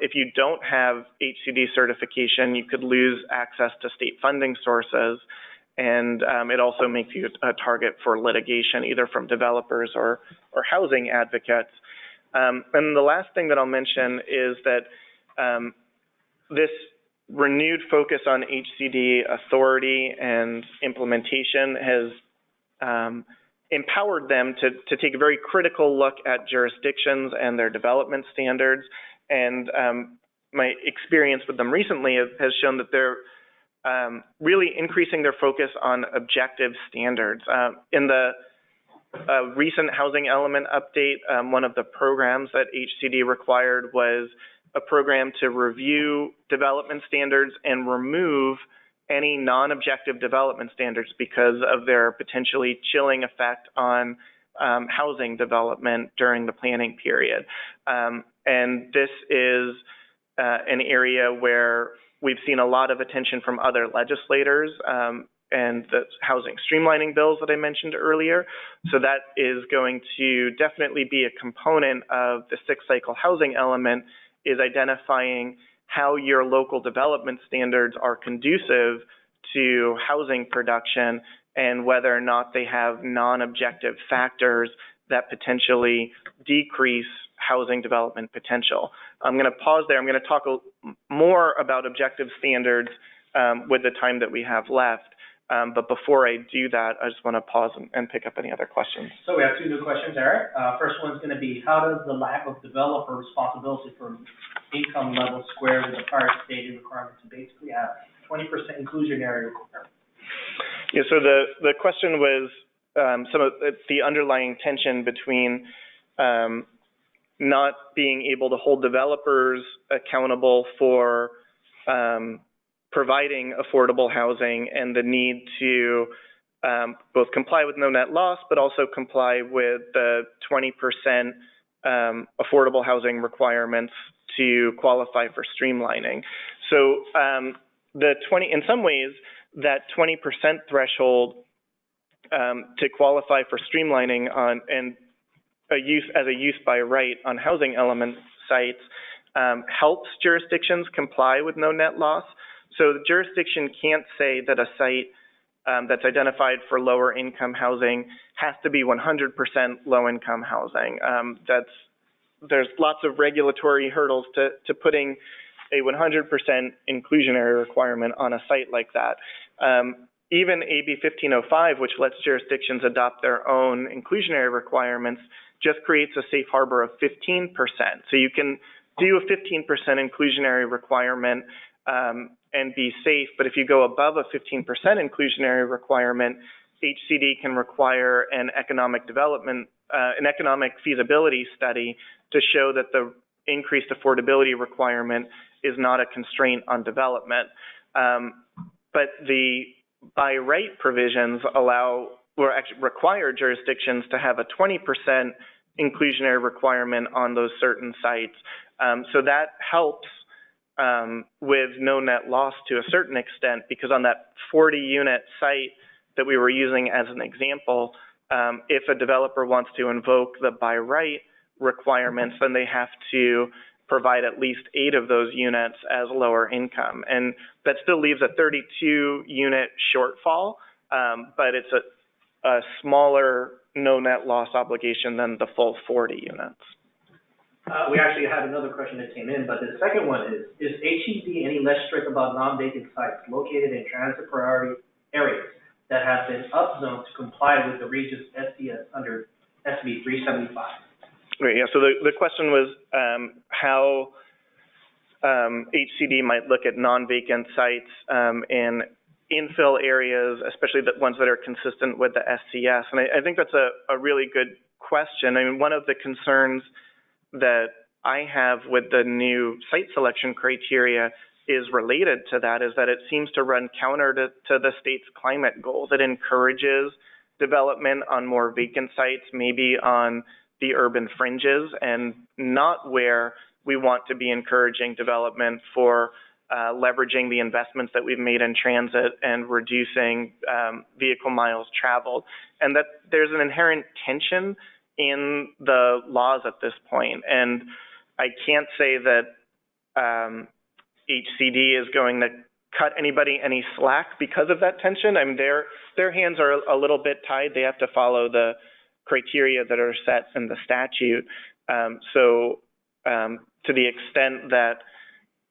If you don't have HCD certification, you could lose access to state funding sources, and it also makes you a target for litigation, either from developers or housing advocates. And the last thing that I'll mention is that this renewed focus on HCD authority and implementation has empowered them to take a very critical look at jurisdictions and their development standards. And my experience with them recently has shown that they're really increasing their focus on objective standards. In the recent housing element update, one of the programs that HCD required was a program to review development standards and remove any non-objective development standards because of their potentially chilling effect on housing development during the planning period. And this is an area where we've seen a lot of attention from other legislators and the housing streamlining bills that I mentioned earlier. So that is going to definitely be a component of the sixth cycle housing element, is identifying how your local development standards are conducive to housing production and whether or not they have non-objective factors that potentially decrease housing development potential. I'm going to pause there. I'm going to talk more about objective standards with the time that we have left. But before I do that, I just want to pause and pick up any other questions. So we have two new questions, Eric. First one's going to be, how does the lack of developer responsibility for income level square with the prior stated requirement to basically have 20% inclusionary requirement? Yeah, so the question was some of the underlying tension between not being able to hold developers accountable for providing affordable housing and the need to both comply with no net loss, but also comply with the 20% affordable housing requirements to qualify for streamlining. So in some ways, that 20% threshold to qualify for streamlining as a use by right on housing element sites helps jurisdictions comply with no net loss. So the jurisdiction can't say that a site that's identified for lower income housing has to be 100% low income housing. There's lots of regulatory hurdles to putting a 100% inclusionary requirement on a site like that. Even AB 1505, which lets jurisdictions adopt their own inclusionary requirements, just creates a safe harbor of 15%. So you can do a 15% inclusionary requirement and be safe, but if you go above a 15% inclusionary requirement, HCD can require an economic feasibility study to show that the increased affordability requirement is not a constraint on development. But the by right provisions actually require jurisdictions to have a 20% inclusionary requirement on those certain sites. So that helps with no net loss to a certain extent, because on that 40-unit site that we were using as an example, if a developer wants to invoke the by right requirements, then they have to provide at least 8 of those units as lower income. And that still leaves a 32-unit shortfall, but it's a smaller no net loss obligation than the full 40 units. We actually had another question that came in, but the second one is HCD any less strict about non-vacant sites located in transit priority areas that have been upzoned to comply with the region's SDS under SB 375? Great, yeah, so the question was how HCD might look at non-vacant sites in infill areas, especially the ones that are consistent with the SCS. And I think that's a really good question. I mean, one of the concerns that I have with the new site selection criteria is related to that, is that it seems to run counter to the state's climate goals. It encourages development on more vacant sites, maybe on the urban fringes, and not where we want to be encouraging development for leveraging the investments that we've made in transit and reducing vehicle miles traveled. And that there's an inherent tension in the laws at this point. And I can't say that HCD is going to cut anybody any slack because of that tension. I mean, their hands are a little bit tied. They have to follow the criteria that are set in the statute. So to the extent that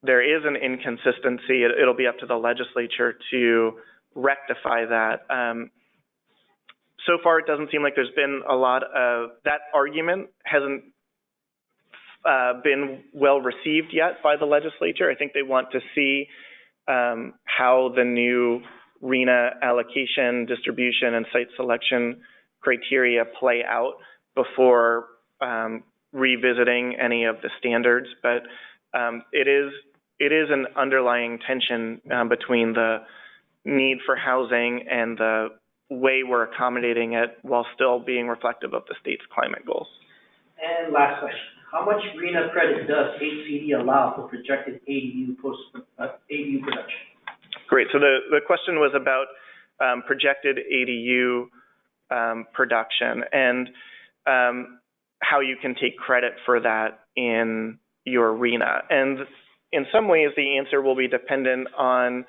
there is an inconsistency, it'll be up to the legislature to rectify that. So far, it doesn't seem like there's been a lot of, that argument hasn't been well received yet by the legislature. I think they want to see how the new RHNA allocation, distribution, and site selection criteria play out before revisiting any of the standards. But it is an underlying tension between the need for housing and the way we're accommodating it while still being reflective of the state's climate goals. And last question. How much RHNA credit does HCD allow for projected ADU production? Great. So the question was about projected ADU production and how you can take credit for that in your RHNA. And in some ways, the answer will be dependent on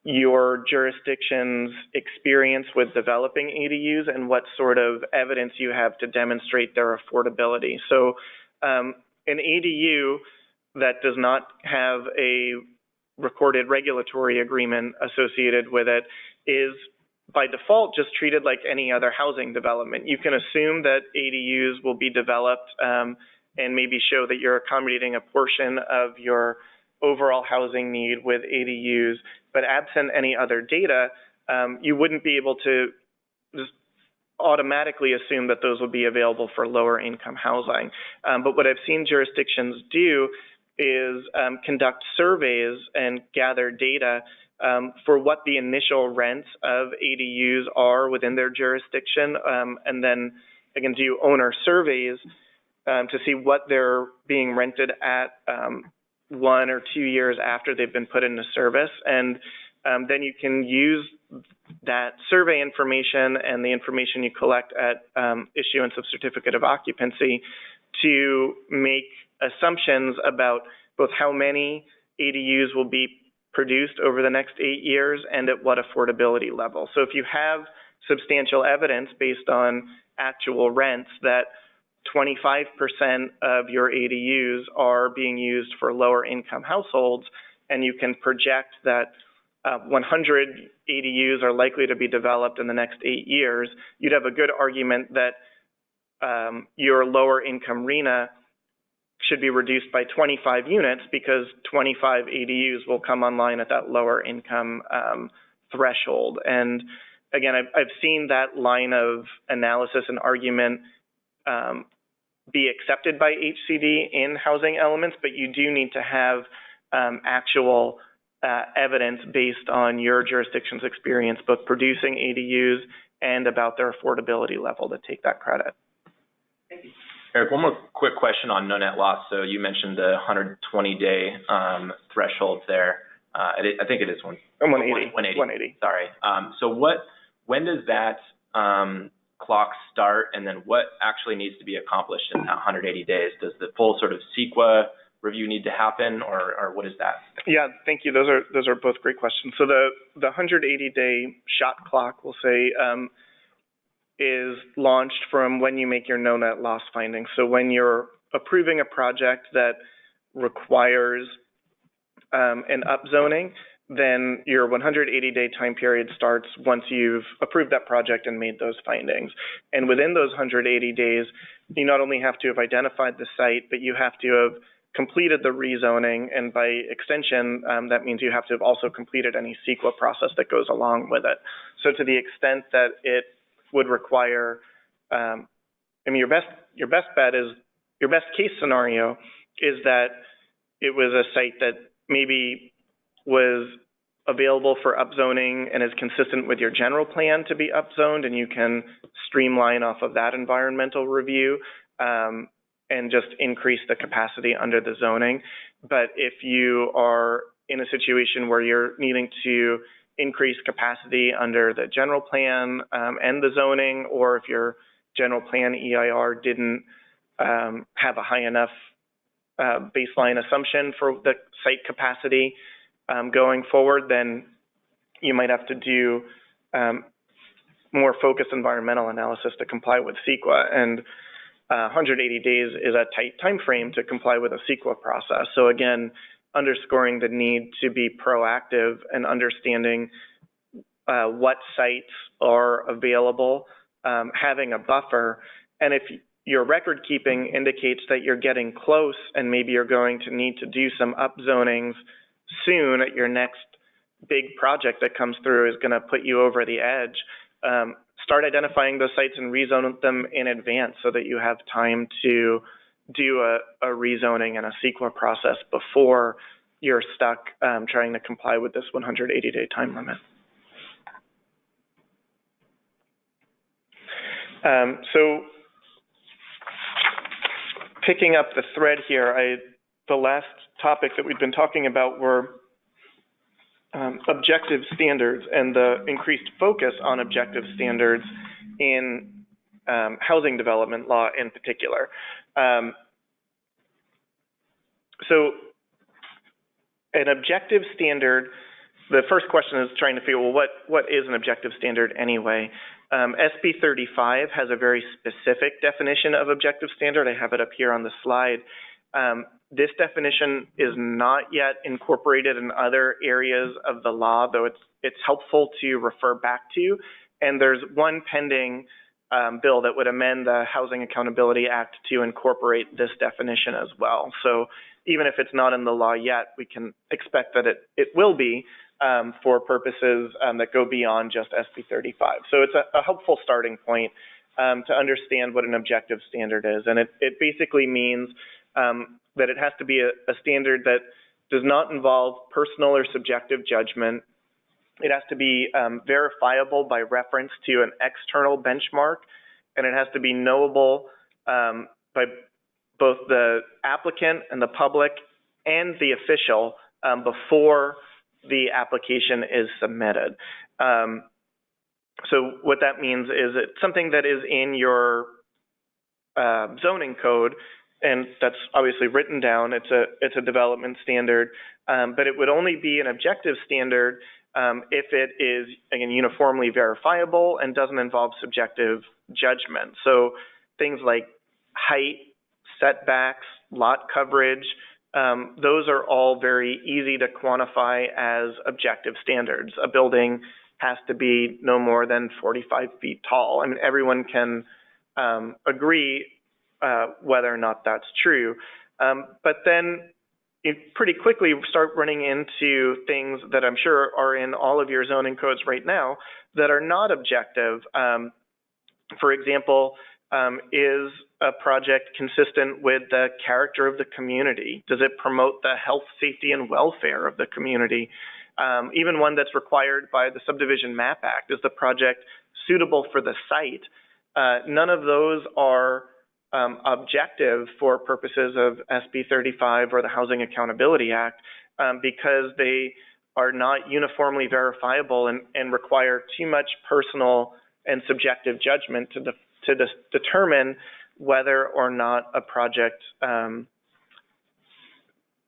your jurisdiction's experience with developing ADUs and what sort of evidence you have to demonstrate their affordability. So an ADU that does not have a recorded regulatory agreement associated with it is by default just treated like any other housing development. You can assume that ADUs will be developed and maybe show that you're accommodating a portion of your overall housing need with ADUs, but absent any other data, you wouldn't be able to just automatically assume that those will be available for lower income housing. But what I've seen jurisdictions do is conduct surveys and gather data for what the initial rents of ADUs are within their jurisdiction, and then again do owner surveys to see what they're being rented at 1 or 2 years after they've been put into service. And then you can use that survey information and the information you collect at issuance of certificate of occupancy to make assumptions about both how many ADUs will be produced over the next 8 years and at what affordability level. So if you have substantial evidence based on actual rents that 25% of your ADUs are being used for lower income households, and you can project that 100 ADUs are likely to be developed in the next 8 years, you'd have a good argument that your lower income RHNA should be reduced by 25 units because 25 ADUs will come online at that lower income threshold. And again, I've seen that line of analysis and argument be accepted by HCD in housing elements, but you do need to have actual evidence based on your jurisdiction's experience, both producing ADUs and about their affordability level to take that credit. Thank you. Eric, one more quick question on no net loss. So you mentioned the 120-day threshold there. I think it is 180. 180. Sorry. So when does that clock start, and then what actually needs to be accomplished in that 180 days? Does the full sort of CEQA review need to happen, or what is that? Yeah, thank you. Those are both great questions. So the 180-day shot clock, we'll say, is launched from when you make your no net loss findings. So when you're approving a project that requires an upzoning, then your 180-day time period starts once you've approved that project and made those findings. And within those 180 days, you not only have to have identified the site, but you have to have completed the rezoning, and by extension, that means you have to have also completed any CEQA process that goes along with it. So to the extent that it would require, your best bet is, your best case scenario is that it was a site that maybe was available for upzoning and is consistent with your general plan to be upzoned, and you can streamline off of that environmental review and just increase the capacity under the zoning. But if you are in a situation where you're needing to increase capacity under the general plan and the zoning, or if your general plan EIR didn't have a high enough baseline assumption for the site capacity going forward, then you might have to do more focused environmental analysis to comply with CEQA. And 180 days is a tight time frame to comply with a CEQA process. So again, underscoring the need to be proactive and understanding what sites are available, having a buffer. And if your record keeping indicates that you're getting close and maybe you're going to need to do some upzonings soon at your next big project that comes through is going to put you over the edge, start identifying those sites and rezone them in advance so that you have time to do a rezoning and a CEQA process before you're stuck trying to comply with this 180-day time limit. So picking up the thread here, the last topic that we've been talking about were objective standards and the increased focus on objective standards in housing development law in particular. So an objective standard, the first question is trying to figure, well, what is an objective standard anyway? SB 35 has a very specific definition of objective standard. I have it up here on the slide. This definition is not yet incorporated in other areas of the law, though it's helpful to refer back to. And there's one pending bill that would amend the Housing Accountability Act to incorporate this definition as well. So even if it's not in the law yet, we can expect that it will be for purposes that go beyond just SB 35. So it's a helpful starting point to understand what an objective standard is. And it basically means that it has to be a standard that does not involve personal or subjective judgment. It has to be verifiable by reference to an external benchmark, and it has to be knowable by both the applicant and the public and the official before the application is submitted. So what that means is it's something that is in your zoning code, and that's obviously written down. It's a development standard, but it would only be an objective standard if it is, again, uniformly verifiable and doesn't involve subjective judgment. So things like height, setbacks, lot coverage, those are all very easy to quantify as objective standards. A building has to be no more than 45 feet tall. I mean, everyone can agree whether or not that's true. But then you pretty quickly start running into things that I'm sure are in all of your zoning codes right now that are not objective. For example, is a project consistent with the character of the community? Does it promote the health, safety, and welfare of the community? Even one that's required by the Subdivision Map Act. Is the project suitable for the site? None of those are objective for purposes of SB 35 or the Housing Accountability Act because they are not uniformly verifiable and require too much personal and subjective judgment to determine whether or not a project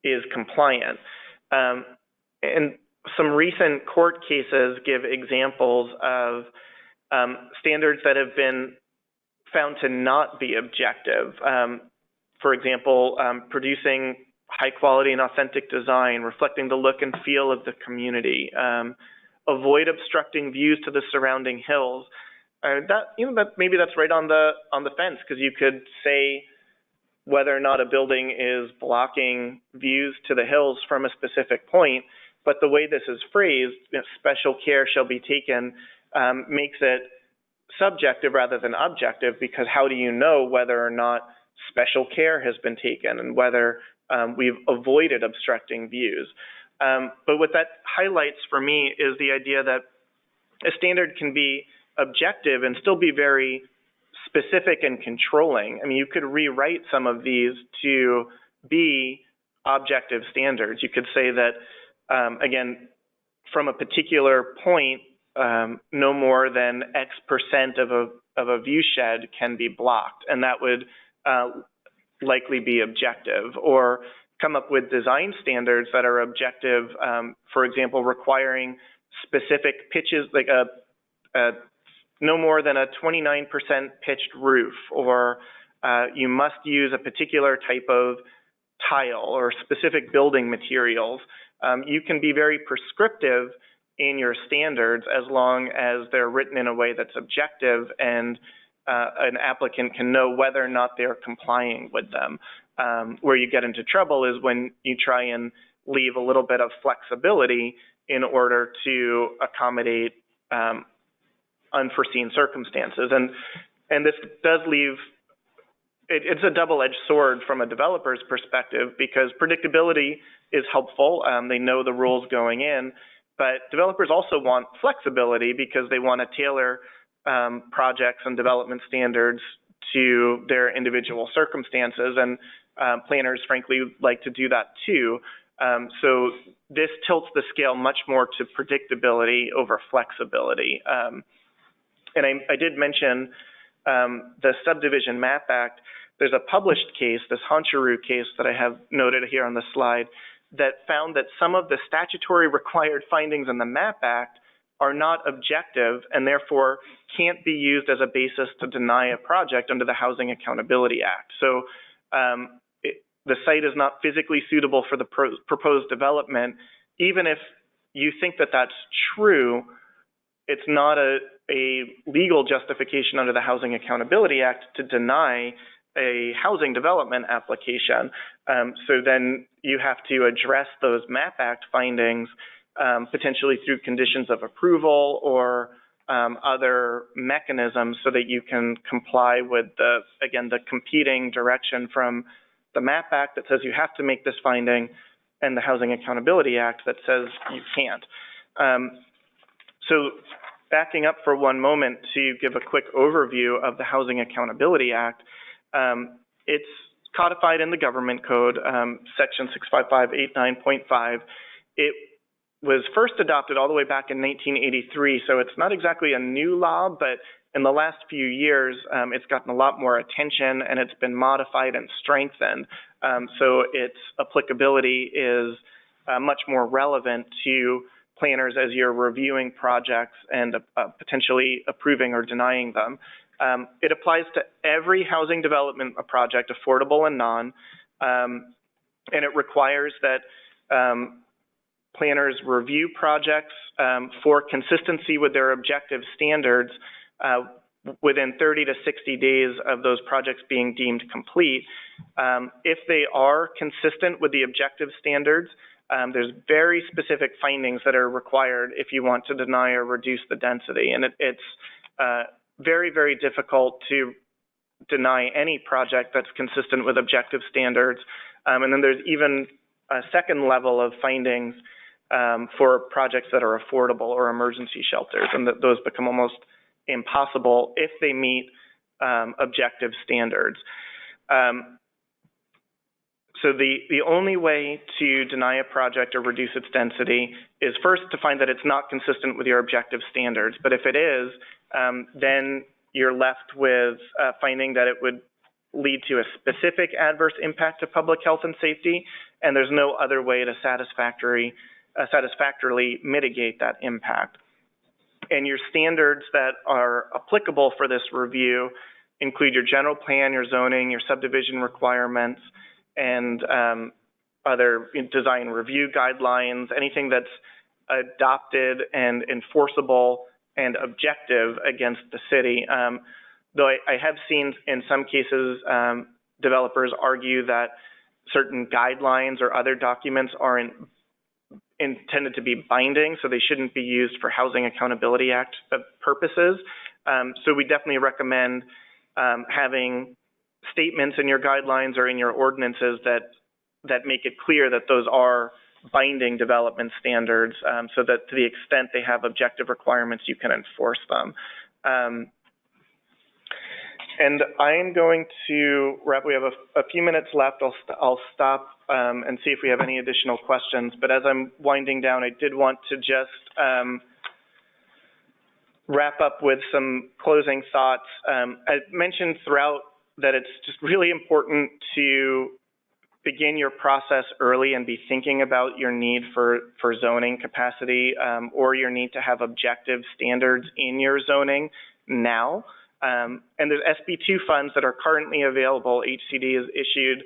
is compliant. And some recent court cases give examples of standards that have been found to not be objective. For example, producing high quality and authentic design, reflecting the look and feel of the community, avoid obstructing views to the surrounding hills. Maybe that's right on the fence, because you could say whether or not a building is blocking views to the hills from a specific point, but the way this is phrased, special care shall be taken, makes it subjective rather than objective, because how do you know whether or not special care has been taken and whether we've avoided obstructing views? But what that highlights for me is the idea that a standard can be objective and still be very specific and controlling. I mean, you could rewrite some of these to be objective standards. You could say that, again, from a particular point, no more than X% of a view shed can be blocked, and that would likely be objective. Or come up with design standards that are objective, for example, requiring specific pitches, like no more than a 29% pitched roof, or you must use a particular type of tile or specific building materials. You can be very prescriptive in your standards as long as they're written in a way that's objective and an applicant can know whether or not they're complying with them. Where you get into trouble is when you try and leave a little bit of flexibility in order to accommodate unforeseen circumstances. And this does leave, it's a double-edged sword from a developer's perspective, because predictability is helpful. They know the rules going in, but developers also want flexibility because they want to tailor projects and development standards to their individual circumstances, and planners, frankly, like to do that too. So this tilts the scale much more to predictability over flexibility. And I did mention the Subdivision Map Act. There's a published case, this Honcharu case that I have noted here on the slide, that found that some of the statutory required findings in the MAP Act are not objective and therefore can't be used as a basis to deny a project under the Housing Accountability Act. So the site is not physically suitable for the proposed development. Even if you think that that's true, it's not a legal justification under the Housing Accountability Act to deny a housing development application. So then you have to address those MAP Act findings potentially through conditions of approval or other mechanisms so that you can comply with the competing direction from the MAP Act that says you have to make this finding and the Housing Accountability Act that says you can't. So backing up for one moment to give a quick overview of the Housing Accountability Act, it's codified in the Government Code, Section 65589.5. It was first adopted all the way back in 1983, so it's not exactly a new law, but in the last few years, it's gotten a lot more attention and it's been modified and strengthened. So its applicability is much more relevant to planners as you're reviewing projects and potentially approving or denying them. It applies to every housing development project, affordable and non, and it requires that planners review projects for consistency with their objective standards within 30 to 60 days of those projects being deemed complete. If they are consistent with the objective standards, there's very specific findings that are required if you want to deny or reduce the density. And it's very, very difficult to deny any project that's consistent with objective standards. And then there's even a second level of findings for projects that are affordable or emergency shelters, and that those become almost impossible if they meet objective standards. So the only way to deny a project or reduce its density is first to find that it's not consistent with your objective standards. But if it is, then you're left with finding that it would lead to a specific adverse impact to public health and safety, and there's no other way to satisfactorily mitigate that impact. And your standards that are applicable for this review include your general plan, your zoning, your subdivision requirements, and other design review guidelines, anything that's adopted and enforceable and objective against the city. Though I have seen in some cases developers argue that certain guidelines or other documents aren't intended to be binding, so they shouldn't be used for Housing Accountability Act purposes. So we definitely recommend having statements in your guidelines or in your ordinances that make it clear that those are binding development standards, so that to the extent they have objective requirements, you can enforce them. And I'm going to wrap. We have a few minutes left. I'll stop and see if we have any additional questions. But as I'm winding down, I did want to just wrap up with some closing thoughts. I mentioned throughout that it's just really important to begin your process early and be thinking about your need for zoning capacity or your need to have objective standards in your zoning now. And there's SB2 funds that are currently available. HCD has issued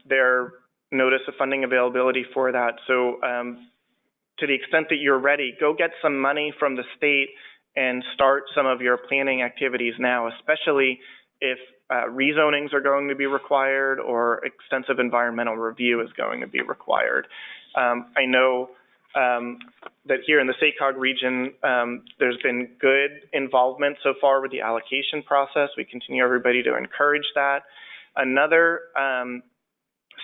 their notice of funding availability for that. So to the extent that you're ready, go get some money from the state and start some of your planning activities now, especially if rezonings are going to be required or extensive environmental review is going to be required. I know that here in the SACOG region, there's been good involvement so far with the allocation process. We continue everybody to encourage that. Another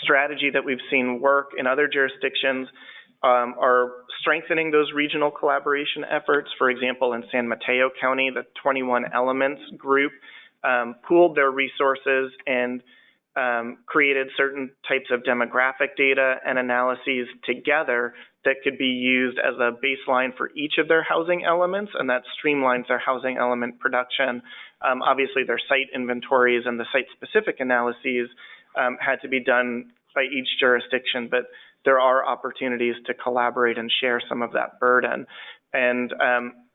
strategy that we've seen work in other jurisdictions are strengthening those regional collaboration efforts. For example, in San Mateo County, the 21 Elements group pooled their resources and created certain types of demographic data and analyses together that could be used as a baseline for each of their housing elements, and that streamlines their housing element production. Obviously, their site inventories and the site-specific analyses had to be done by each jurisdiction, but there are opportunities to collaborate and share some of that burden. And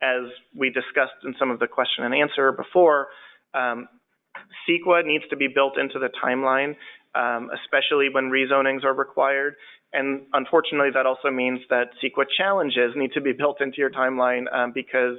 as we discussed in some of the question and answer before, CEQA needs to be built into the timeline, especially when rezonings are required. And unfortunately, that also means that CEQA challenges need to be built into your timeline because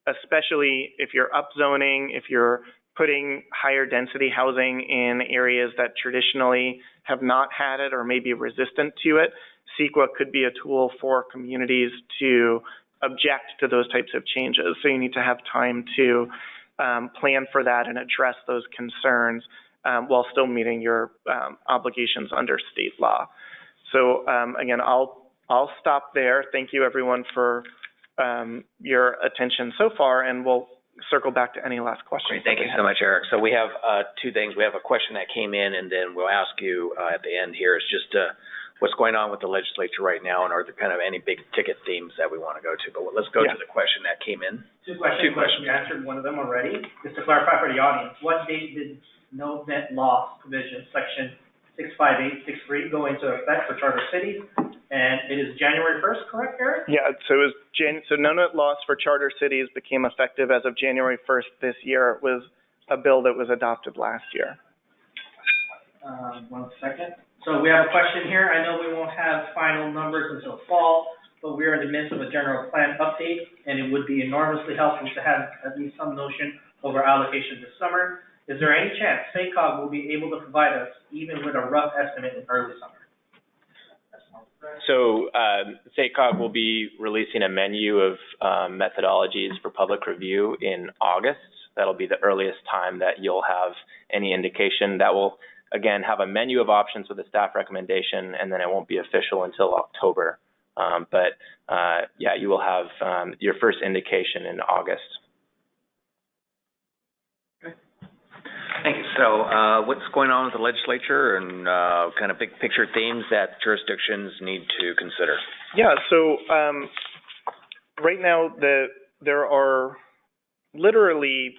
especially if you're upzoning, if you're putting higher density housing in areas that traditionally have not had it or may be resistant to it, CEQA could be a tool for communities to object to those types of changes. So you need to have time to plan for that and address those concerns while still meeting your obligations under state law. So again, I'll stop there. Thank you everyone for your attention so far, and we'll circle back to any last questions. Great. Thank you so much, Eric. So we have two things. We have a question that came in, and then we'll ask you at the end here is just what's going on with the legislature right now, and are there kind of any big ticket themes that we want to go to? But let's go to the question that came in. Two questions. You answered one of them already. Just to clarify for the audience, what date did no net loss provision, section 65863 go into effect for charter cities, and it is January 1st, correct, Eric? Yeah, so it was so no-net loss for charter cities became effective as of January 1st this year. It was a bill that was adopted last year. 1 second. So we have a question here. I know we won't have final numbers until fall, but we're in the midst of a general plan update, and it would be enormously helpful to have at least some notion over allocation this summer. Is there any chance SACOG will be able to provide us even with a rough estimate in early summer? So SACOG will be releasing a menu of methodologies for public review in August. That'll be the earliest time that you'll have any indication. That will, again, have a menu of options with a staff recommendation, and then it won't be official until October. Yeah, you will have your first indication in August. Thank you. So what's going on with the legislature and kind of big picture themes that jurisdictions need to consider? Yeah, so right now there are literally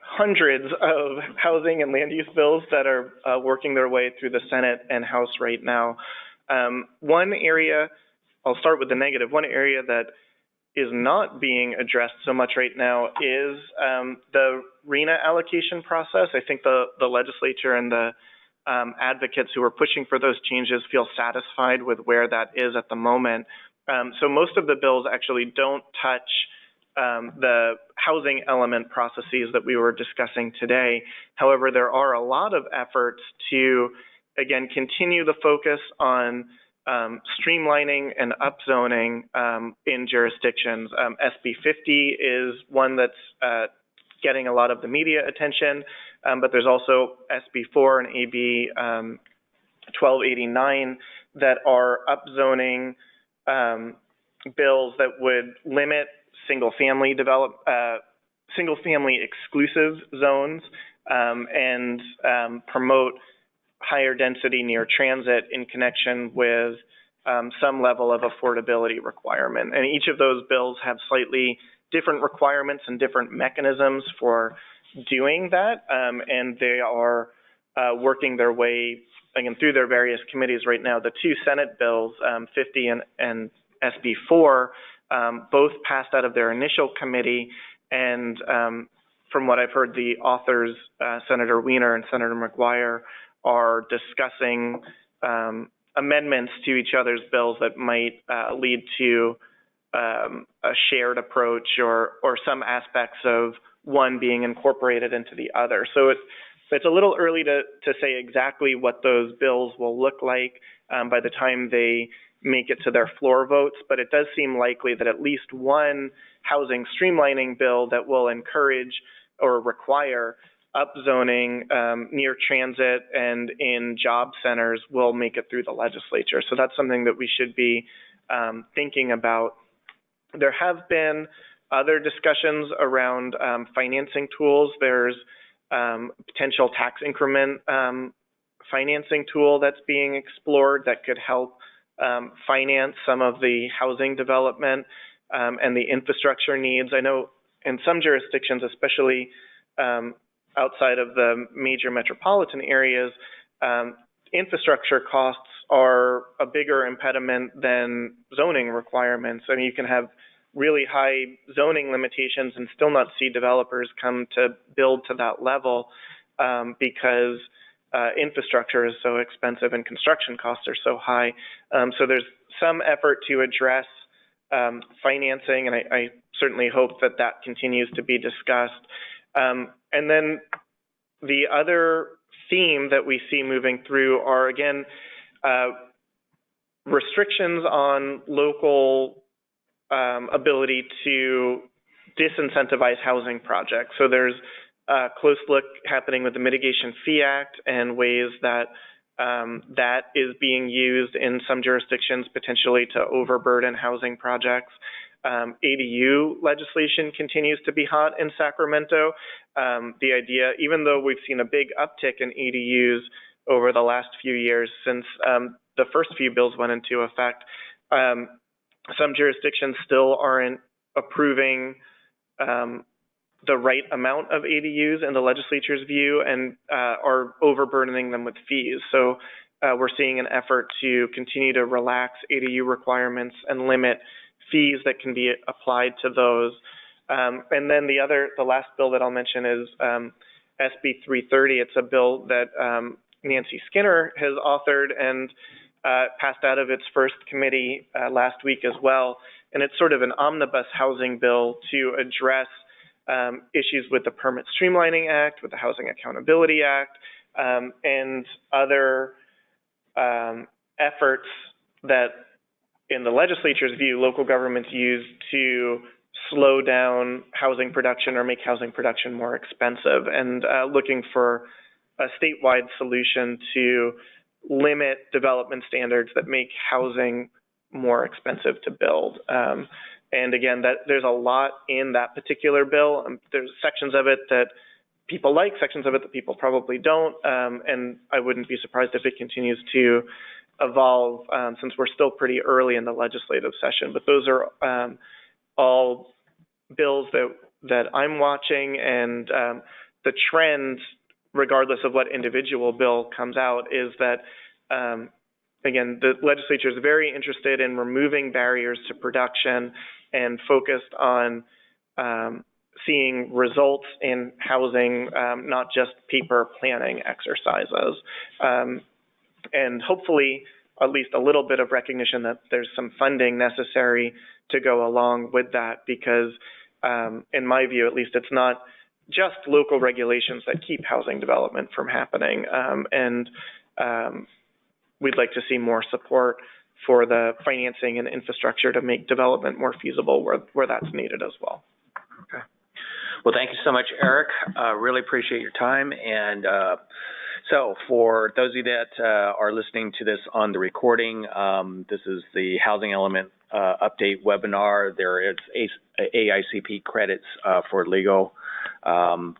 hundreds of housing and land use bills that are working their way through the Senate and House right now. One area, I'll start with the negative, one area that is not being addressed so much right now is the RHNA allocation process. I think the legislature and the advocates who are pushing for those changes feel satisfied with where that is at the moment. So most of the bills actually don't touch the housing element processes that we were discussing today. However, there are a lot of efforts to, again, continue the focus on streamlining and upzoning in jurisdictions. SB 50 is one that's getting a lot of the media attention, but there's also SB 4 and AB 1289 that are upzoning bills that would limit single-family exclusive zones and promote higher density near transit in connection with some level of affordability requirement. And each of those bills have slightly different requirements and different mechanisms for doing that, and they are working their way, again, through their various committees right now. The two Senate bills, 50 and SB 4, both passed out of their initial committee, and from what I've heard, the authors, Senator Wiener and Senator McGuire, are discussing amendments to each other's bills that might lead to a shared approach or some aspects of one being incorporated into the other. So it's a little early to say exactly what those bills will look like by the time they make it to their floor votes, but it does seem likely that at least one housing streamlining bill that will encourage or require upzoning near transit and in job centers will make it through the legislature. So that's something that we should be thinking about. There have been other discussions around financing tools. There's potential tax increment financing tool that's being explored that could help finance some of the housing development and the infrastructure needs. I know in some jurisdictions, especially outside of the major metropolitan areas, infrastructure costs are a bigger impediment than zoning requirements. I mean, you can have really high zoning limitations and still not see developers come to build to that level because infrastructure is so expensive and construction costs are so high. So there's some effort to address financing, and I certainly hope that that continues to be discussed. And then the other theme that we see moving through are, again, restrictions on local ability to disincentivize housing projects. So there's a close look happening with the Mitigation Fee Act and ways that that is being used in some jurisdictions potentially to overburden housing projects. ADU legislation continues to be hot in Sacramento. The idea, even though we've seen a big uptick in ADUs over the last few years since the first few bills went into effect, some jurisdictions still aren't approving the right amount of ADUs in the legislature's view and are overburdening them with fees. So we're seeing an effort to continue to relax ADU requirements and limit fees that can be applied to those. And then the last bill that I'll mention is SB 330. It's a bill that Nancy Skinner has authored and passed out of its first committee last week as well. And it's sort of an omnibus housing bill to address issues with the Permit Streamlining Act, with the Housing Accountability Act, and other efforts that, in the legislature's view, local governments use to slow down housing production or make housing production more expensive, and looking for a statewide solution to limit development standards that make housing more expensive to build. And again, there's a lot in that particular bill. There's sections of it that people like, sections of it that people probably don't, and I wouldn't be surprised if it continues to evolve since we're still pretty early in the legislative session. But those are all bills that I'm watching, and the trend, regardless of what individual bill comes out, is that again, the legislature is very interested in removing barriers to production and focused on seeing results in housing, not just paper planning exercises. And hopefully, at least a little bit of recognition that there's some funding necessary to go along with that, because in my view, at least, it's not just local regulations that keep housing development from happening. And we'd like to see more support for the financing and infrastructure to make development more feasible where that's needed as well. Okay. Well, thank you so much, Eric. Really appreciate your time. And so for those of you that are listening to this on the recording, this is the Housing Element Update webinar. There is AICP credits for legal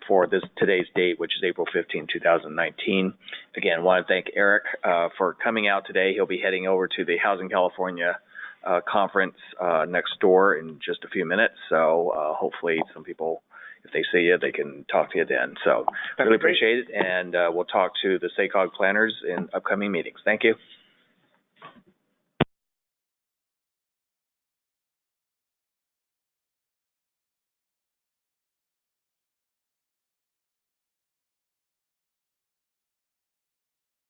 for today's date, which is April 15, 2019. Again, I want to thank Eric for coming out today. He'll be heading over to the Housing California conference next door in just a few minutes. So hopefully some people, if they see you, they can talk to you then. So really appreciate it, and we'll talk to the SACOG planners in upcoming meetings. Thank you.